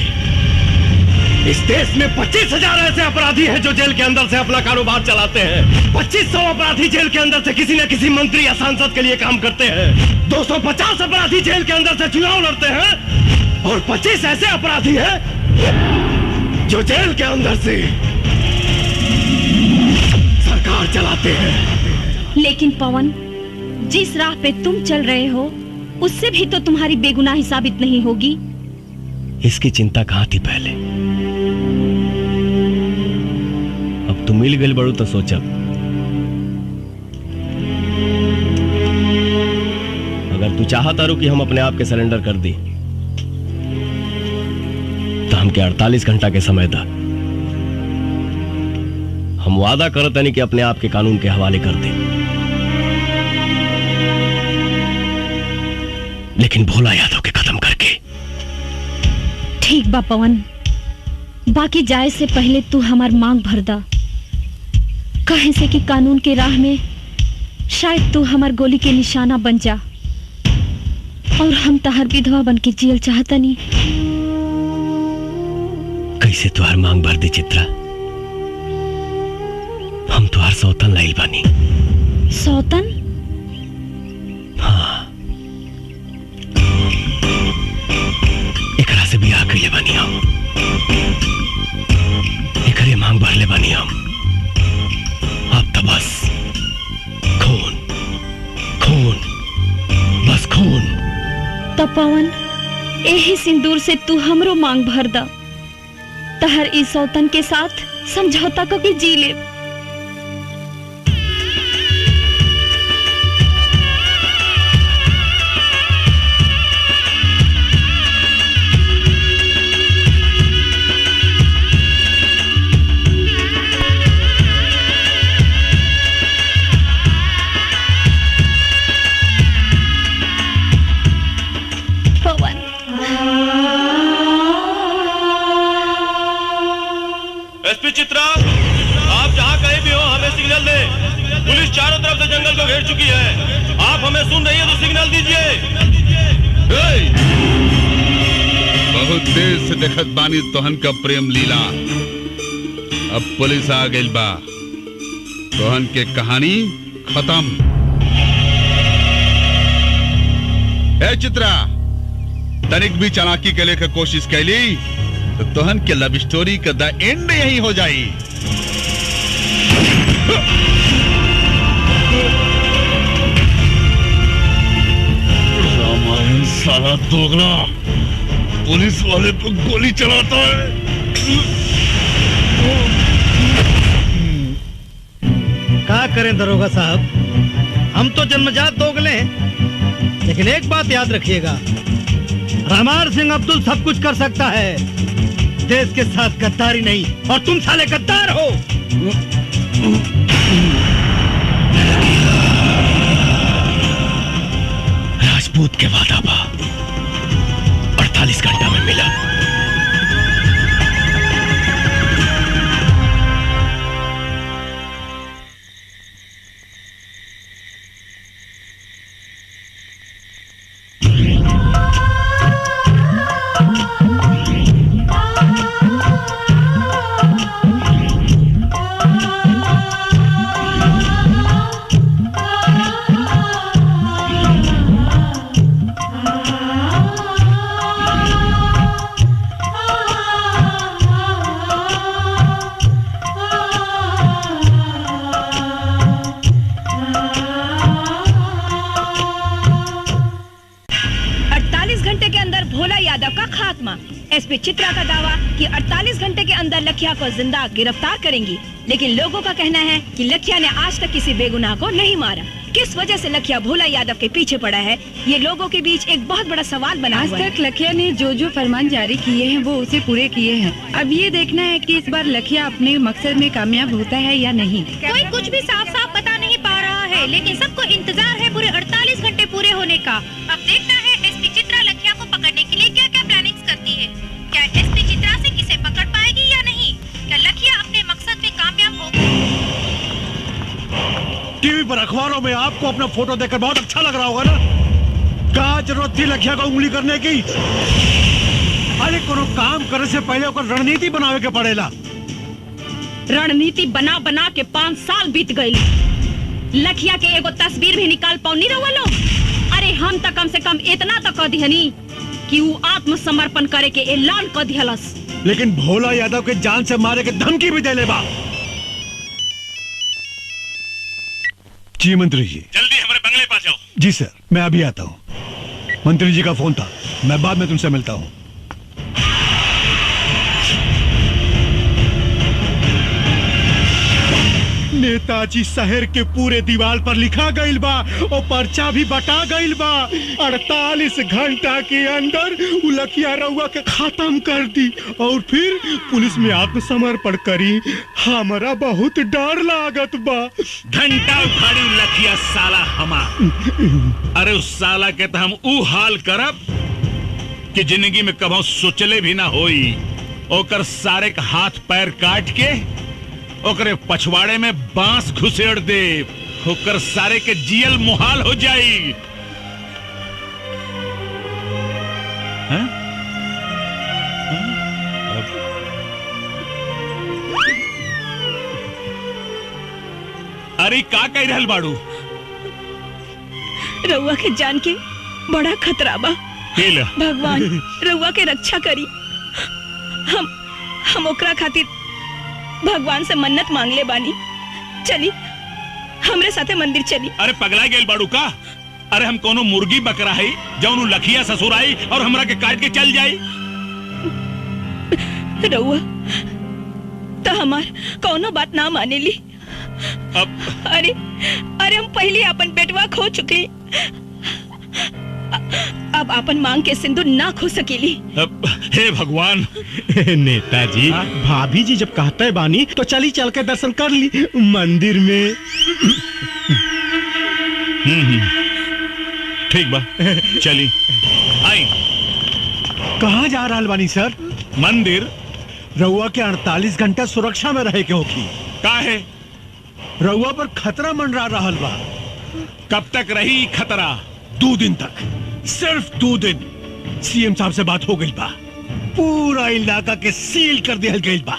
इस देश में 25,000 ऐसे अपराधी हैं जो जेल के अंदर से अपना कारोबार चलाते हैं। 2500 अपराधी जेल के अंदर से किसी न किसी मंत्री या सांसद के लिए काम करते हैं। 250 अपराधी जेल के अंदर से चुनाव लड़ते हैं और 25 ऐसे अपराधी हैं जो जेल के अंदर से सरकार चलाते हैं। लेकिन पवन, जिस राह पे तुम चल रहे हो उससे भी तो तुम्हारी बेगुनाही साबित नहीं होगी। इसकी चिंता कहां थी पहले? अब तू मिल गई बड़ू तो सोचब। अगर तू चाहता रू कि हम अपने आप के सरेंडर कर दी तो हमके 48 घंटा के समय दा। हम वादा करते नहीं कि अपने आप के कानून के हवाले कर दे। लेकिन भोला यादव के खत्म करके। ठीक बा पवन, बाकी जाए से पहले तू हमार मांग भर दा। कहे से कि कानून के राह में शायद तू हमार गोली के निशाना बन जा और हम तहार विधवा बन के जियल चाहता नहीं। कैसे तुहार मांग भर दी चित्रा? हम तुहार सौतन लाइल बानी। सौतन? हाँ, एकरा से बियाह कइले बानी हम। एकरे मांग भरले बानी हम। अब तो बस खून खून, बस खून। तो पवन, यही सिंदूर से तू हमरो मांग भर दा। तहर इस सौतन के साथ समझौता करके जी ले। एसपी चित्रा, आप जहाँ कहीं भी हो हमें सिग्नल दें। पुलिस चारों तरफ से जंगल को घेर चुकी है। आप हमें सुन रही है तो सिग्नल दीजिए। बहुत देर से देखत बानी तोहन का प्रेम लीला। अब पुलिस आ गई बा। तोहन के कहानी खत्म। ए चित्रा, तनिक भी चालाकी के लेकर कोशिश कैली तो तोहन के लव स्टोरी का द एंड यही हो जाई। रामायण साला दोगला पुलिस वाले पर गोली चलाता है। क्या करें दरोगा साहब, हम तो जन्मजात दोगले हैं। लेकिन एक बात याद रखिएगा, रामार सिंह अब्दुल सब कुछ कर सकता है, देश के साथ गद्दारी नहीं। और तुम साले गद्दार हो। राजपूत के वादा बा 48 घंटा में मिला। चित्रा का दावा कि 48 घंटे के अंदर लखिया को जिंदा गिरफ्तार करेंगी, लेकिन लोगों का कहना है कि लखिया ने आज तक किसी बेगुनाह को नहीं मारा। किस वजह से लखिया भोला यादव के पीछे पड़ा है, ये लोगों के बीच एक बहुत बड़ा सवाल बना हुआ है। आज तक लखिया ने जो फरमान जारी किए हैं वो उसे पूरे किए हैं। अब ये देखना है कि इस बार लखिया अपने मकसद में कामयाब होता है या नहीं। कोई कुछ भी साफ साफ बता नहीं पा रहा है, लेकिन सबको इंतजार है पूरे 48 घंटे पूरे होने का। अब देखना है एसपी चित्रा लखिया को पकड़ने के लिए क्या क्या प्लानिंग्स करती है। क्या एसपी चित्रा से किसे पकड़ पाएगी या नहीं? क्या लखिया अपने मकसद में कामयाब होगी? टीवी पर अखबारों में आपको अपना फोटो देखकर बहुत अच्छा लग रहा होगा ना। क्या जरूरत थी लखिया को उंगली करने की? अरे कोनो काम करने से पहले ओकर रणनीति बनावे के पड़ेला। रणनीति बना बना के 5 साल बीत गए। लखिया के एगो तस्वीर भी निकाल पाऊनी रहुआ लोग। अरे हम तो कम से कम इतना तो कह दिहनी कि वो आत्मसमर्पण करे के ऐलान कर दिहलस। लेकिन भोला यादव के जान से मारे के धमकी भी दे ले बा। जी मंत्री जी, जल्दी हमारे बंगले पास जाओ। जी सर, मैं अभी आता हूँ। मंत्री जी का फोन था, मैं बाद में तुमसे मिलता हूँ। नेताजी शहर के पूरे दीवार पर लिखा गईल बा और पर्चा भी बटा गईल बा। 48 घंटा के अंदर लखिया रउआ के खत्म कर दी और फिर पुलिस में आत्मसमर्पण करी। हमारा बहुत डर लागत बा। घंटा उखाड़ी लखिया साला हमार। अरे उस साला के तो हम ऊ हाल करब कि जिंदगी में कभी सोचले भी ना होई। ओकर सारे का हाथ पैर काट के ओकरे पछवाड़े में बांस घुसेड़ दे। ओकर सारे के जियल मुहाल हो जाई। अरे का कह रहल बाड़ू? रउआ के जान के बड़ा खतरा बा। भगवान रउआ के रक्षा करी। हम ओकरा खातिर भगवान से मन्नत मांग ले बानी। चली हमरे साथे मंदिर चली। अरे पगला गेल बाड़ू का? अरे हम कोनो मुर्गी बकरा है जौन लखिया ससुर आई और हमरा के काट के चल जाई। रउआ तो हमार कोनो बात ना माने ली। अरे हम पहले अपन बेटवा खो चुके, अब अपन मांग के सिंदूर ना खो सकेली। हे भगवान। नेताजी, भाभी जी जब कहते बानी तो चली चल के दर्शन कर ली मंदिर में। ठीक बा, चली आई। कहाँ जा रहा बानी सर? मंदिर। रउआ के 48 घंटा सुरक्षा में रहे के होगी। का है? रउआ पर खतरा मंडरा रहल बा। कब तक रही खतरा? 2 दिन तक, सिर्फ 2 दिन। सीएम साहब से बात हो गई बा। पूरा इलाका के सील कर दिया गई बा।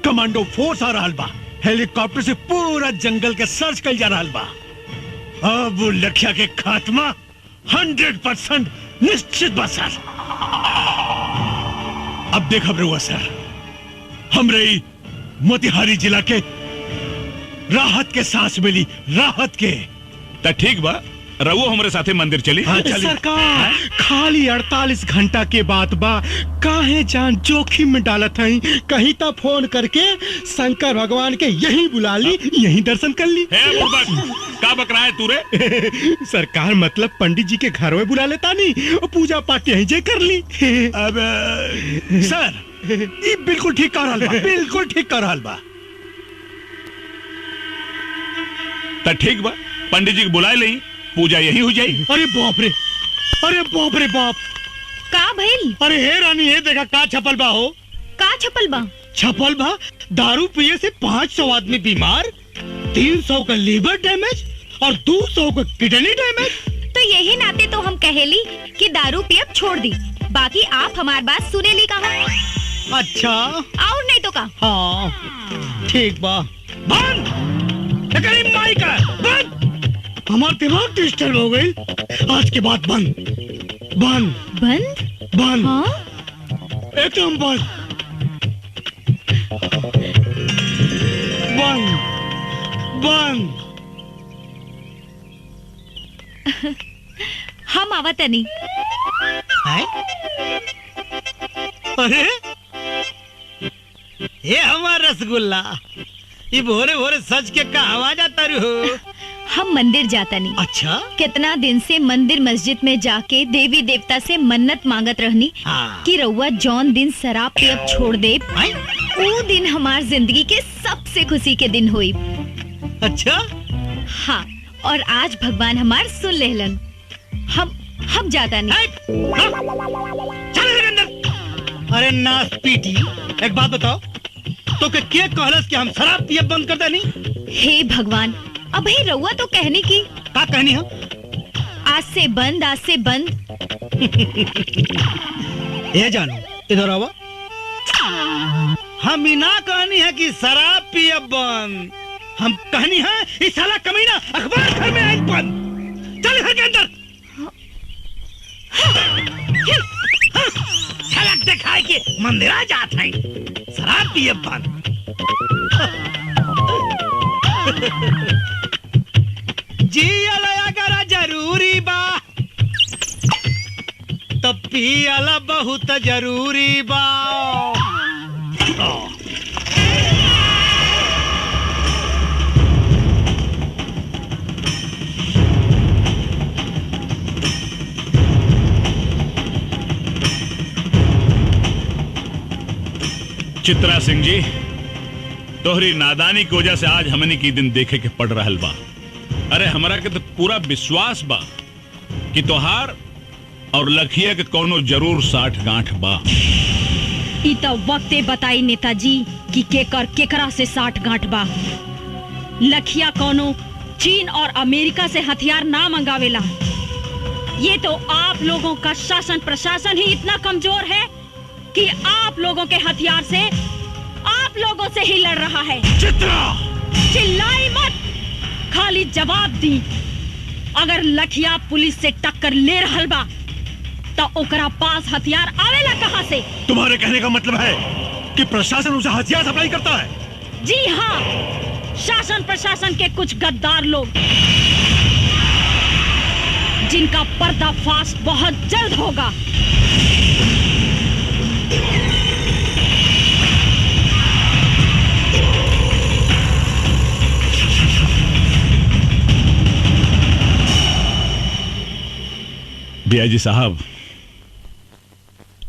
कमांडो फोर्स आ रहा बा। हेलीकॉप्टर से पूरा जंगल के सर्च कर जा रहा बा। अब वो लखिया के खात्मा 100% निश्चित बा सर। अब देखा रहुआ सर, हमरे मोतिहारी जिला के राहत के सांस मिली, राहत के। तो ठीक बा, रवो हमारे साथे मंदिर चली। सरकार खाली 48 घंटा के बाद बा, काहे जान जोखिम में डालत हई। कहीं ता फोन करके शंकर भगवान के यहीं बुला ली, यहीं दर्शन कर ली। का बक रहा है तू रे? सरकार मतलब पंडित जी के घर में बुला लेता नहीं, पूजा पाठ यहीं जे कर ली। अब सर ये बिल्कुल ठीक कर रहा बा, बिल्कुल ठीक कर रहा बा। तो ठीक बा, पंडित जी को बुला ले, पूजा यही हो जाए। अरे बाप रे, अरे बाप रे बाप। का भइल? अरे हे रानी, हे देखा का छपल बा हो। का छपल बा? छपल बा दारू पिए से 500 आदमी बीमार, 300 का लीवर डैमेज और 200 का किडनी डैमेज। तो यही नाते तो हम कहेली कि दारू पियब छोड़ दी, बाकी आप हमार बात सुने ली कहा। अच्छा और नहीं तो का। हाँ ठीक बा। बंद माई का बंद। हमारा दिमाग डिस्टर्ब हो गई। आज के बाद बंद बंद बंद बंद। हाँ? एकदम बंद बंद बंद। हम आवत नहीं। अरे ये हमारा रसगुल्ला, ये भोरे भोरे सच के कहा जाता हो? हम मंदिर जाता नहीं। अच्छा? कितना दिन से मंदिर मस्जिद में जाके देवी देवता से मन्नत मांगत रहनी कि रउआ जौन दिन शराब पियब छोड़ दे, वो दिन हमार जिंदगी के सबसे खुशी के दिन हुई। अच्छा? हाँ, और आज भगवान हमार सुन लेहलन। हम जाता नहीं। चल अंदर। अरे नास पीटी, एक बात बताओ, तो के कहलस कि हम शराब पियब बंद कर देनी? हे भगवान, अबे रउआ तो कहने की का कहनी हम? आज से बंद, आज से बंद। ये जानो, इधर आओ। हम ना कहनी है कि शराब पियब बंद, हम कहनी है इस साला कमीना अखबार घर में आई बंद। चल घर के अंदर। झलक दिखाए कि मंदिरा जात है, शराब पियब बंद। जियल अगर जरूरी बा तब पियल बहुत जरूरी बा। चित्रा सिंह जी, तोहरी नादानी की वजह से आज हमनी की दिन देखे के पड़ रहल बा। अरे हमरा के तो पूरा विश्वास बा कि तोहार और लखिया के कोनो जरूर साठ गांठ बा। ई तो वक्ते बताई नेताजी कि केकर केकरा से साठ गांठ बा। लखिया कोनो चीन और अमेरिका से हथियार ना मंगावेला। ये तो आप लोगों का शासन प्रशासन ही इतना कमजोर है कि आप लोगों के हथियार से आप लोगों से ही लड़ रहा है। चित्रा! चिल्लाई मत, खाली जवाब दी। अगर लखिया पुलिस से टक्कर ले रहल बा तो ओकरा पास हथियार आवेला कहां से? तुम्हारे कहने का मतलब है कि प्रशासन उसे हथियार सप्लाई करता है? जी हाँ, शासन प्रशासन के कुछ गद्दार लोग जिनका पर्दाफाश बहुत जल्द होगा। बियाजी साहब,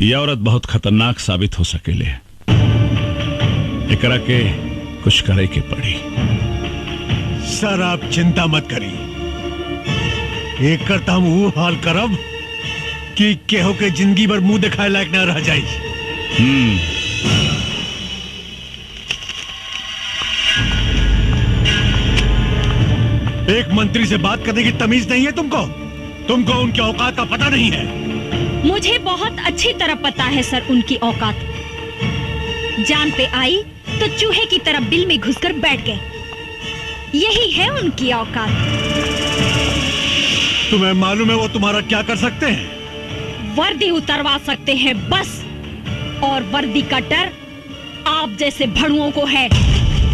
यह औरत बहुत खतरनाक साबित हो सकेले। एकरा के कुछ करे के पड़ी। सर आप चिंता मत करी, एक करता हम वो हाल करब कि केहो के जिंदगी भर मुंह दिखाए लायक न रह जाई। एक मंत्री से बात करने की तमीज नहीं है तुमको? तुमको उनके औकात का पता नहीं है? मुझे बहुत अच्छी तरह पता है सर उनकी औकात। जान पे आई तो चूहे की तरह बिल में घुसकर बैठ गए। यही है उनकी औकात। तुम्हें मालूम है वो तुम्हारा क्या कर सकते हैं? वर्दी उतरवा सकते हैं बस, और वर्दी का डर आप जैसे भड़ुओं को है,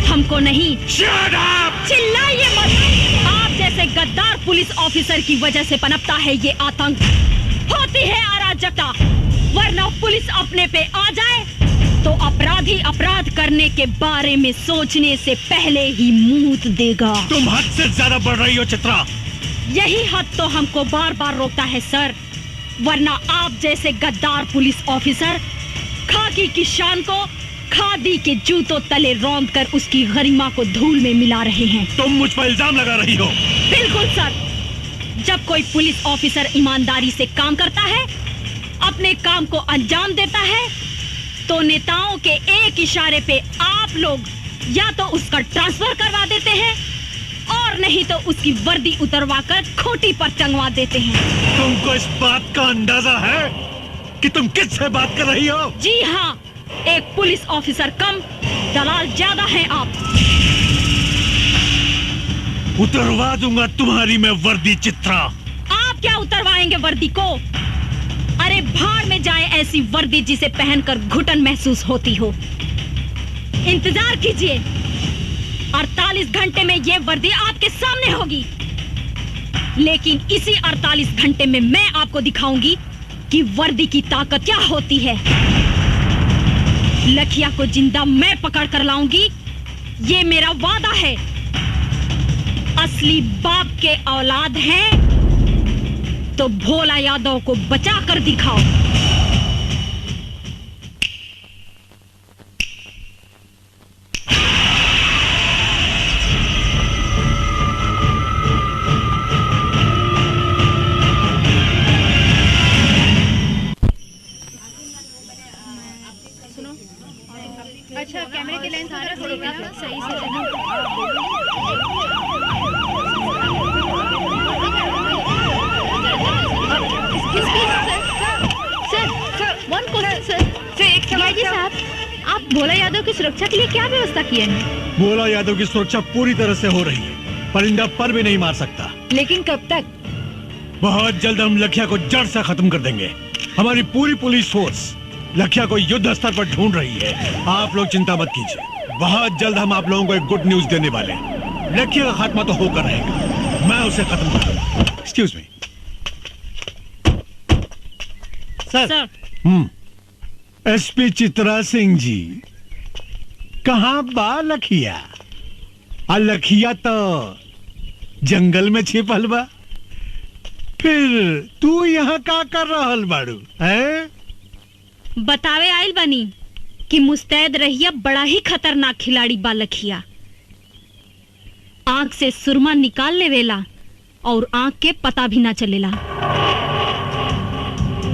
हमको नहीं। Shut up! चिल्लाइए मत। आप जैसे गद्दार पुलिस ऑफिसर की वजह से पनपता है ये आतंक, होती है अराजकता। वरना पुलिस अपने पे आ जाए तो अपराधी अपराध करने के बारे में सोचने से पहले ही मूत देगा। तुम हद से ज्यादा बढ़ रही हो चित्रा। यही हद तो हमको बार बार रोकता है सर, वरना आप जैसे गद्दार पुलिस ऑफिसर खाकी की शान को खादी के जूतों तले रौंद कर उसकी गरिमा को धूल में मिला रहे हैं। तुम मुझ पर इल्जाम लगा रही हो। बिल्कुल सर, जब कोई पुलिस ऑफिसर ईमानदारी से काम करता है, अपने काम को अंजाम देता है, तो नेताओं के एक इशारे पे आप लोग या तो उसका ट्रांसफर करवा देते हैं और नहीं तो उसकी वर्दी उतरवाकर खूंटी पर टंगवा देते हैं। तुमको इस बात का अंदाजा है कि तुम किससे बात कर रही हो? जी हाँ, एक पुलिस ऑफिसर कम, दलाल ज्यादा हैं आप। उतरवा दूंगा तुम्हारी मैं वर्दी चित्रा। आप क्या उतरवाएंगे वर्दी को? अरे भाड़ में जाए ऐसी वर्दी जिसे पहनकर घुटन महसूस होती हो। इंतजार कीजिए, 48 घंटे में ये वर्दी आपके सामने होगी। लेकिन इसी 48 घंटे में मैं आपको दिखाऊंगी कि वर्दी की ताकत क्या होती है। लखिया को जिंदा मैं पकड़ कर लाऊंगी, ये मेरा वादा है। असली बाप के औलाद हैं तो भोला यादव को बचा कर दिखाओ। अच्छा, कैमरे की लेंस सही से साहब, आप भोला यादव की सुरक्षा के लिए क्या व्यवस्था किए हैं? भोला यादव की सुरक्षा पूरी तरह से हो रही है। परिंदा पर भी नहीं मार सकता। लेकिन कब तक? बहुत जल्द हम लखिया को जड़ से खत्म कर देंगे। हमारी पूरी पुलिस फोर्स लखिया को युद्ध स्तर पर ढूंढ रही है। आप लोग चिंता मत कीजिए, बहुत जल्द हम आप लोगों को एक गुड न्यूज देने वाले हैं। लखिया का खात्मा तो होकर रहेगा, मैं उसे खत्म कर दूंगा। एक्सक्यूज मी सर। एसपी चित्रा सिंह जी, कहाँ बा लखिया? लखिया तो जंगल में छिपल बा। फिर तू यहाँ का कर रहल बाड़ू है? बतावे आइल बनी कि मुस्तैद रहिया बड़ा ही खतरनाक खिलाड़ी बा लखिया। आंख से सुरमा निकाल लेवेला और आंख के पता भी ना चलेला।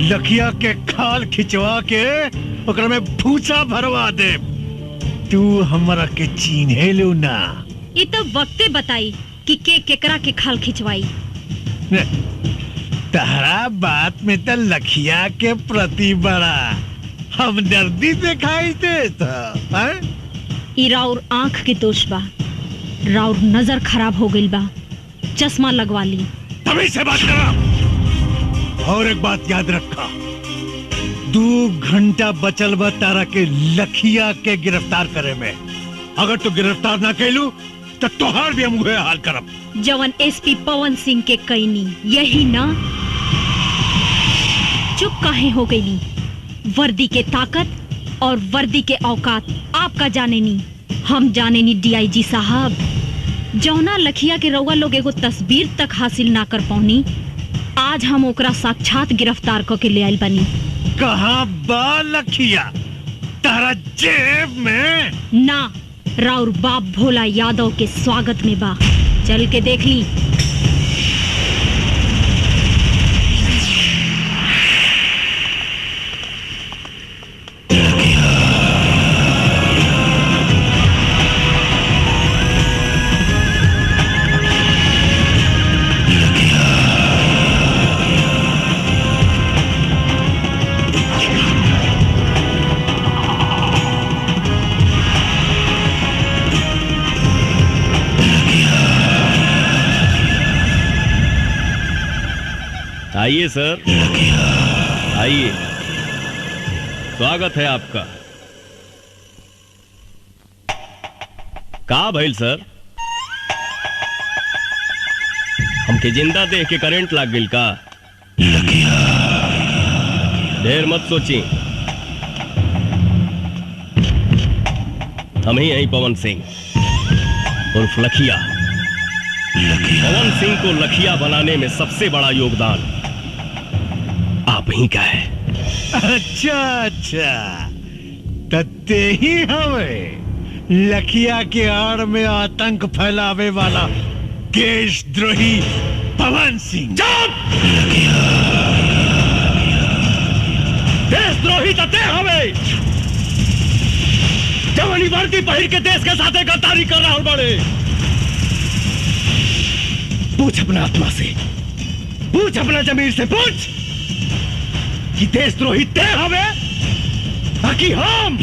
लखिया के खाल खिंचवा के ओकरा में भूसा भरवा दे। तू हमरा के चीन्हे लो ना। ये तो वक्ते बताई कि के केकरा के खाल खिंचवाई। तहरा बात में तो लखिया के प्रति बड़ा हमदर्दी दिखाई देता। ई राउर आंख के दोष बा, राउर नजर खराब हो गई बा, चश्मा लगवा ली। तभी से बात करा। और एक बात याद रखा, 2 घंटा बचल बा तारा के लखिया के गिरफ्तार करे में। अगर तू गिरफ्तार ना कैलू तो तोहार भी हम उहे हाल करब। जवन एसपी पवन सिंह के कैनी यही ना? चुप काहे हो गई? वर्दी के ताकत और वर्दी के औकात आपका जाने नी, हम जाने नी। डीआईजी साहब, जौना लखिया के रउआ लोग एगो तस्वीर तक हासिल ना कर पौनी, आज हम ओकरा साक्षात गिरफ्तार करके ले आइल बनी। कहाँ बा लखिया? तारा जेब में ना, राउर बाप भोला यादव के स्वागत में बा। चल के देख ली। आइए सर, आइए, स्वागत है आपका। का भइल सर? हमके जिंदा देख के करंट लाग गइल का? देर मत सोची, हम ही यही पवन सिंह उर्फ लखिया। पवन सिंह को लखिया बनाने में सबसे बड़ा योगदान आप ही का है। अच्छा अच्छा, तत्ते ही हमें लखिया के आड़ में आतंक फैलावे वाला देशद्रोही पवन सिंह। देशद्रोही तते हमें जवानी वर्दी पहिर के देश के साथ गद्दारी कर रहा हूं। बड़े पूछ अपना आत्मा से, पूछ अपना जमीर से, पूछ कि देशद्रोही ते हमें बाकी हम।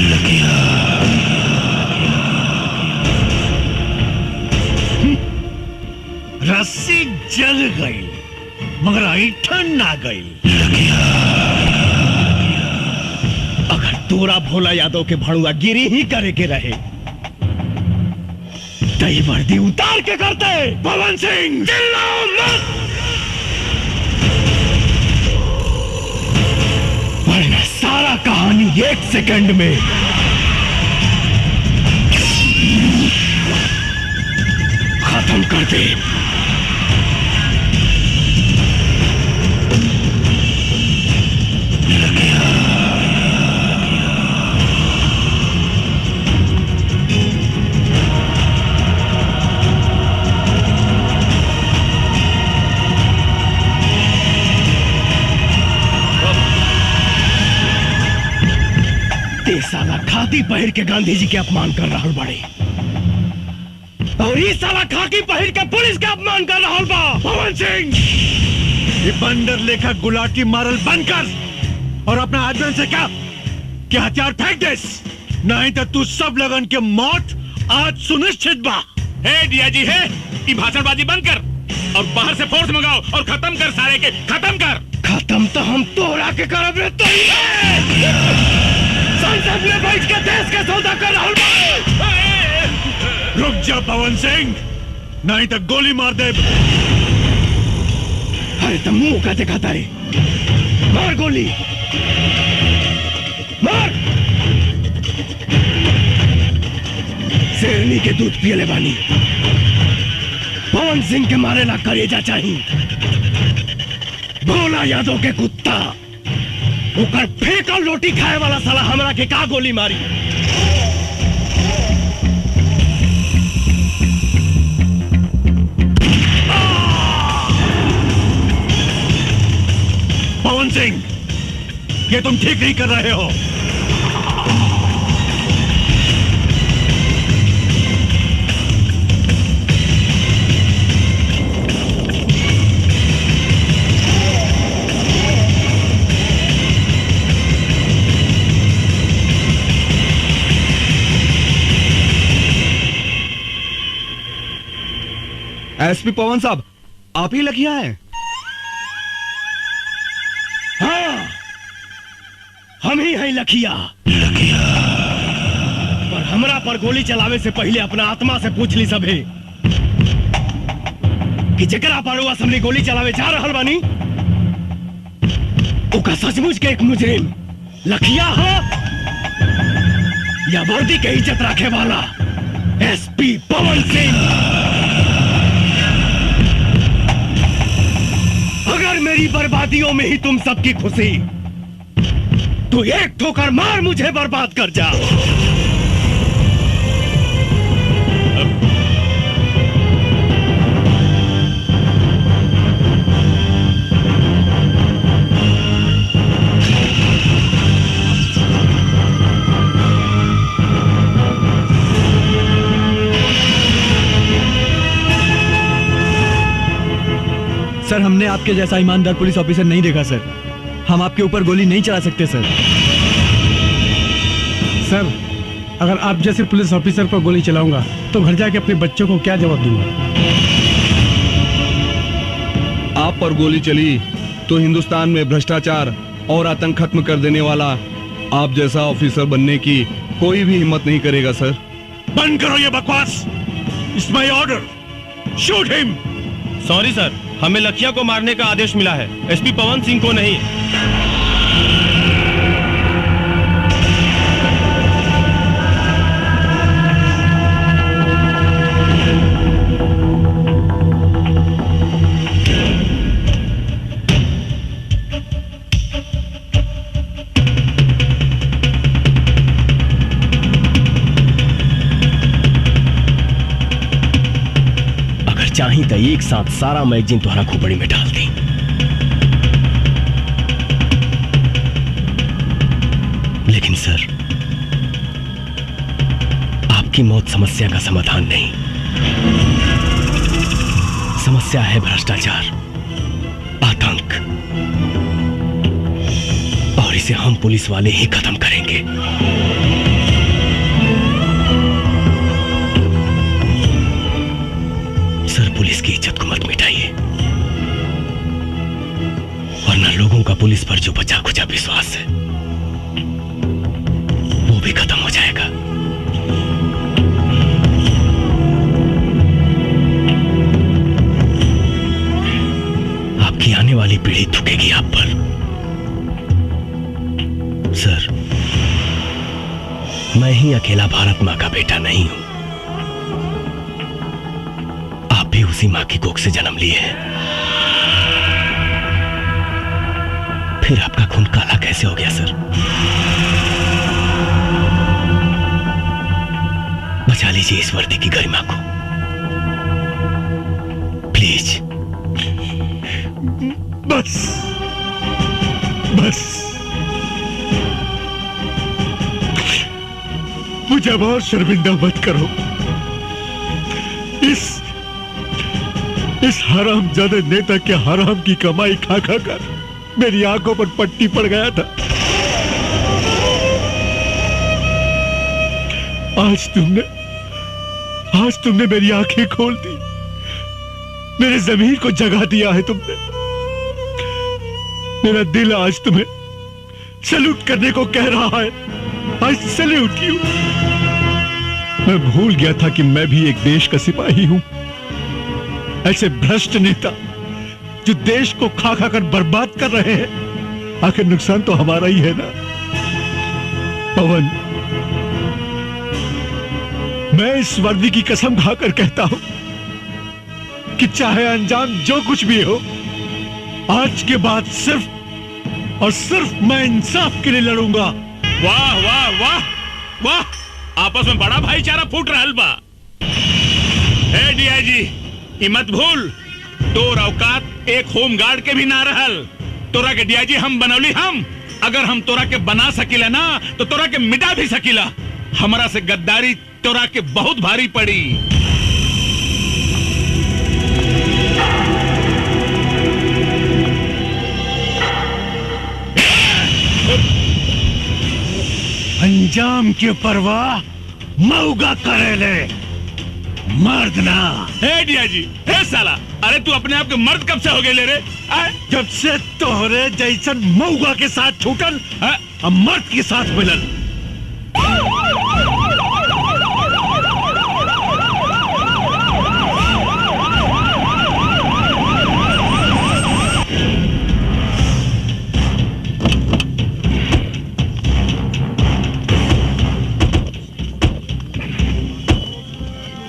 रस्सी जल गई मगर ऐठन ना गई। अगर तोरा भोला यादव के भड़ुआ गिरी ही करे के रहे तो ये वर्दी उतार के करते। पवन सिंह चिल्लाओ मत, वरना सारा कहानी 1 सेकंड में वर्दी पहिर के गांधी जी के अपमान कर रहा बड़े, और ये साला खाकी पहिर के पुलिस के अपमान कर रहा बा। पवन सिंह, ये बंदर लेखा गुलाटी मारल बंद कर और अपना आदमी से क्या हथियार फेंक दे, नहीं तो तू सब लगन के मौत आज सुनिश्चित बा। हे डीआईजी, हे ये भाषणबाजी बंद कर और बाहर से फोर्स मंगाओ और खत्म कर सारे के, खत्म कर। खत्म तो हम तोड़ा के करब रे तो संसद में बैठ के देश के सौदा कर रहा बा। रुक जा पवन सिंह, नहीं तो गोली मार दे। अरे तो मुंह का दिखाता है, मार गोली, मार। शेरनी के दूध पियले बानी, पवन सिंह के मारे ला करेजा चाहिए। भोला यादव के कुत्ता, उकर फेंकल रोटी खाए वाला साला हमरा के का गोली मारी। पवन सिंह, ये तुम ठीक नहीं कर रहे हो। एसपी पवन साहब, आप ही लखिया हैं? हाँ, हम ही हैं लखिया। पर हमरा पर गोली चलावे से पहले अपना आत्मा से पूछ ली सभे कि जकरा पर वो असली गोली चलावे जा रहल बानी, ओका सचमुच के एक मुजरिम लखिया हो या वर्दी के इज्जत रखे वाला एसपी पवन सिंह। अगर मेरी बर्बादियों में ही तुम सबकी खुशी, तो एक ठोकर मार मुझे बर्बाद कर जा। सर, हमने आपके जैसा ईमानदार पुलिस ऑफिसर नहीं देखा सर। हम आपके ऊपर गोली नहीं चला सकते सर। सर, अगर आप जैसे पुलिस ऑफिसर पर गोली चलाऊंगा तो घर जाके अपने बच्चों को क्या जवाब दूंगा? आप पर गोली चली तो हिंदुस्तान में भ्रष्टाचार और आतंक खत्म कर देने वाला आप जैसा ऑफिसर बनने की कोई भी हिम्मत नहीं करेगा सर। बंद करो ये बकवास। It's my order, shoot him. Sorry sir, हमें लखिया को मारने का आदेश मिला है, एसपी पवन सिंह को नहीं। चाही तो एक साथ सारा मैगजीन तुम्हारा खोपड़ी में डाल दी। लेकिन सर, आपकी मौत समस्या का समाधान नहीं, समस्या है भ्रष्टाचार, आतंक, और इसे हम पुलिस वाले ही खत्म करेंगे। सर, पुलिस की इज्जत को मत मिटाइए, वरना लोगों का पुलिस पर जो बचा खुचा विश्वास है वो भी खत्म हो जाएगा। आपकी आने वाली पीढ़ी थूकेगी आप पर। सर, मैं ही अकेला भारत मां का बेटा नहीं हूं, भी उसी मां की कोख से जन्म लिए हैं। फिर आपका खून काला कैसे हो गया सर? बचा लीजिए इस वर्दी की गरिमा को प्लीज। बस बस, मुझे अब और शर्मिंदा मत करो। इस हरामजादे नेता के हराम की कमाई खा खा कर मेरी आंखों पर पट्टी पड़ गया था। आज तुमने मेरी आंखें खोल दी, मेरे ज़मीर को जगा दिया है तुमने। मेरा दिल आज तुम्हें सैल्यूट करने को कह रहा है। आज सैल्यूट यू। मैं भूल गया था कि मैं भी एक देश का सिपाही हूं। ऐसे भ्रष्ट नेता जो देश को खा खा कर बर्बाद कर रहे हैं, आखिर नुकसान तो हमारा ही है ना। पवन, मैं इस वर्दी की कसम खाकर कहता हूं कि चाहे अंजाम जो कुछ भी हो, आज के बाद सिर्फ और सिर्फ मैं इंसाफ के लिए लड़ूंगा। वाह वाह वाह वाह, आपस में बड़ा भाईचारा फूट रहा बा। हे डीआईजी, मत भूल, तोर औकात एक होम गार्ड के भी ना रहल। तोरा के डीआईजी हम बनौली। हम अगर हम तोरा के बना सकीला ना तो तोरा के मिटा भी सकीला। हमारा से गद्दारी तोरा के बहुत भारी पड़ी। अंजाम की परवाह मऊगा करेले, मर्द ना। हे डीआईजी, हे साला, अरे तू अपने आप के मर्द कब से हो गए ले रे? जब से तोहरे जैसन मऊगा के साथ छूटल, अब मर्द के साथ मिलल।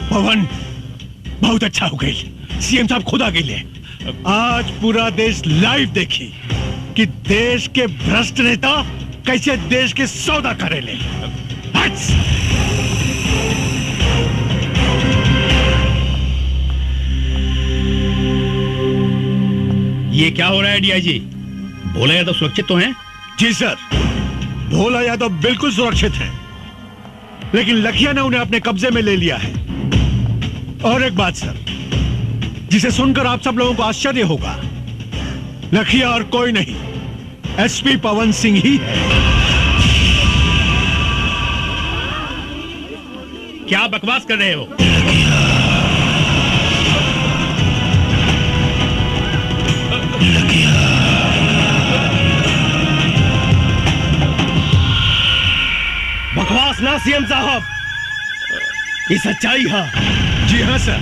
पवन, बहुत अच्छा हो गई। सीएम साहब खुद आ गए। आज पूरा देश लाइव देखी कि देश के भ्रष्ट नेता कैसे देश के सौदा करेले। ये क्या हो रहा है डीआईजी? भोला यादव सुरक्षित तो हैं? जी सर, भोला यादव बिल्कुल सुरक्षित है, लेकिन लखिया ने उन्हें अपने कब्जे में ले लिया है। और एक बात सर, जिसे सुनकर आप सब लोगों को आश्चर्य होगा, लखिया और कोई नहीं, एसपी पवन सिंह ही है। क्या बकवास कर रहे हो? बकवास ना सीएम साहब, ये सच्चाई है। जी हाँ सर,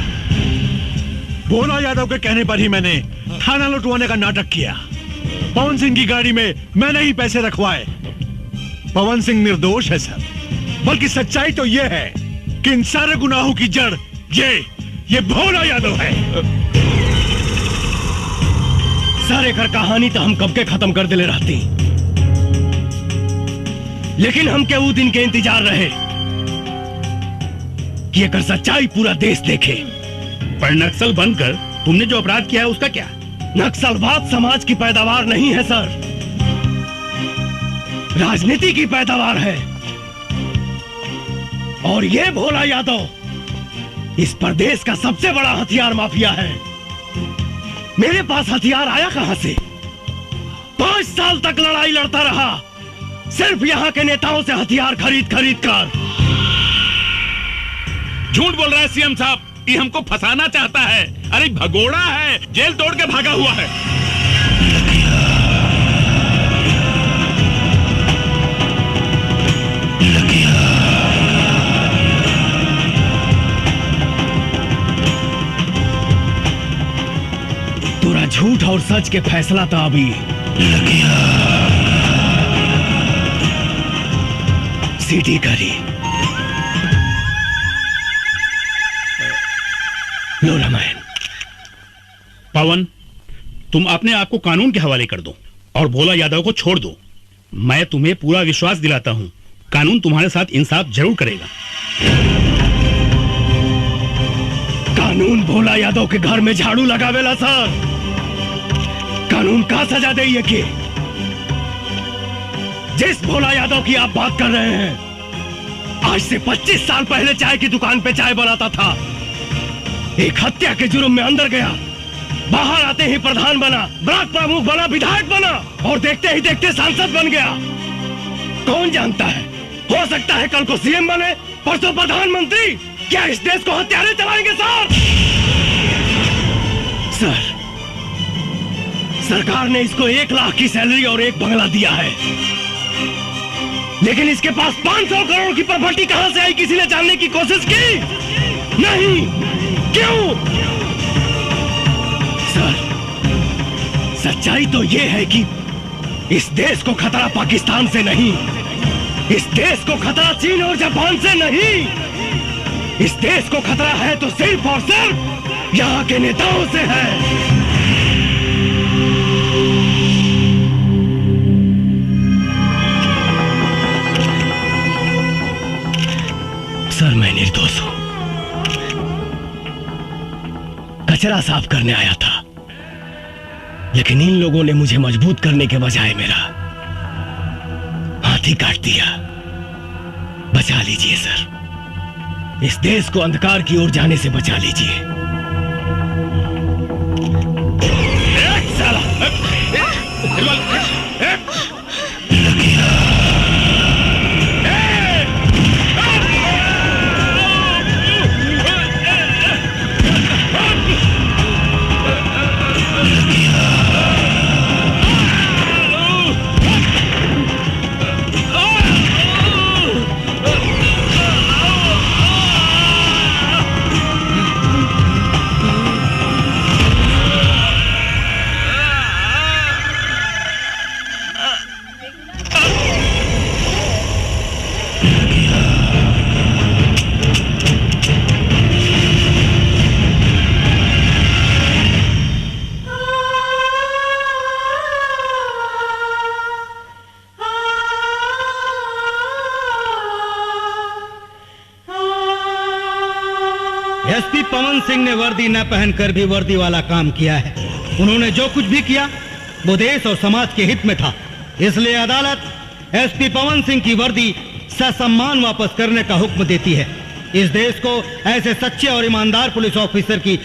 भोला यादव के कहने पर ही मैंने थाना लुटवाने का नाटक किया। पवन सिंह की गाड़ी में मैंने ही पैसे रखवाए। पवन सिंह निर्दोष है सर, बल्कि सच्चाई तो यह है कि इन सारे गुनाहों की जड़ ये भोला यादव है। सारे घर कहानी तो हम कब के खत्म कर दिले रहती, लेकिन हम के वो दिन के इंतजार रहे कि अगर सच्चाई पूरा देश देखे। पर नक्सल बनकर तुमने जो अपराध किया है उसका क्या? नक्सलवाद समाज की पैदावार नहीं है सर, राजनीति की पैदावार है। और ये भोला यादव इस प्रदेश का सबसे बड़ा हथियार माफिया है। मेरे पास हथियार आया कहां से? 5 साल तक लड़ाई लड़ता रहा, सिर्फ यहां के नेताओं से हथियार खरीद कर। झूठ बोल रहा है सीएम साहब, ये हमको फंसाना चाहता है। अरे भगोड़ा है, जेल तोड़ के भागा हुआ है। तोरा झूठ और सच के फैसला था अभी। सीटी करी लो रामायण। पवन, तुम अपने आप को कानून के हवाले कर दो और भोला यादव को छोड़ दो। मैं तुम्हें पूरा विश्वास दिलाता हूं, कानून तुम्हारे साथ इंसाफ जरूर करेगा। कानून भोला यादव के घर में झाड़ू लगावेला सर। कानून का सजा दे ये कि जिस भोला यादव की आप बात कर रहे हैं, आज से 25 साल पहले चाय की दुकान पे चाय बनाता था। एक हत्या के जुर्म में अंदर गया, बाहर आते ही प्रधान बना, ब्लॉक प्रमुख बना, विधायक बना और देखते ही देखते सांसद बन गया। कौन जानता है, हो सकता है कल को सीएम बने, परसों प्रधानमंत्री। क्या इस देश को हत्यारे चलाएंगे सर? सर, सरकार ने इसको 1 लाख की सैलरी और 1 बंगला दिया है, लेकिन इसके पास 500 करोड़ की प्रॉपर्टी कहां से आई, किसी ने जानने की कोशिश की? नहीं। क्यों? सर, सच्चाई तो यह है कि इस देश को खतरा पाकिस्तान से नहीं, इस देश को खतरा चीन और जापान से नहीं, इस देश को खतरा है तो सिर्फ और सिर्फ यहाँ के नेताओं से है। सर, मैं निर्दोष हूं, कचरा साफ करने आया था, लेकिन इन लोगों ने मुझे मजबूत करने के बजाय मेरा हाथ ही काट दिया। बचा लीजिए सर, इस देश को अंधकार की ओर जाने से बचा लीजिए। एसपी पवन सिंह ने वर्दी न पहनकर भी वर्दी वाला काम किया है। उन्होंने जो कुछ भी किया वो देश और समाज के हित में था, इसलिए अदालत एसपी पवन सिंह की वर्दी ससम्मान वापस करने का हुक्म देती है। इस देश को ऐसे सच्चे और ईमानदार पुलिस ऑफिसर की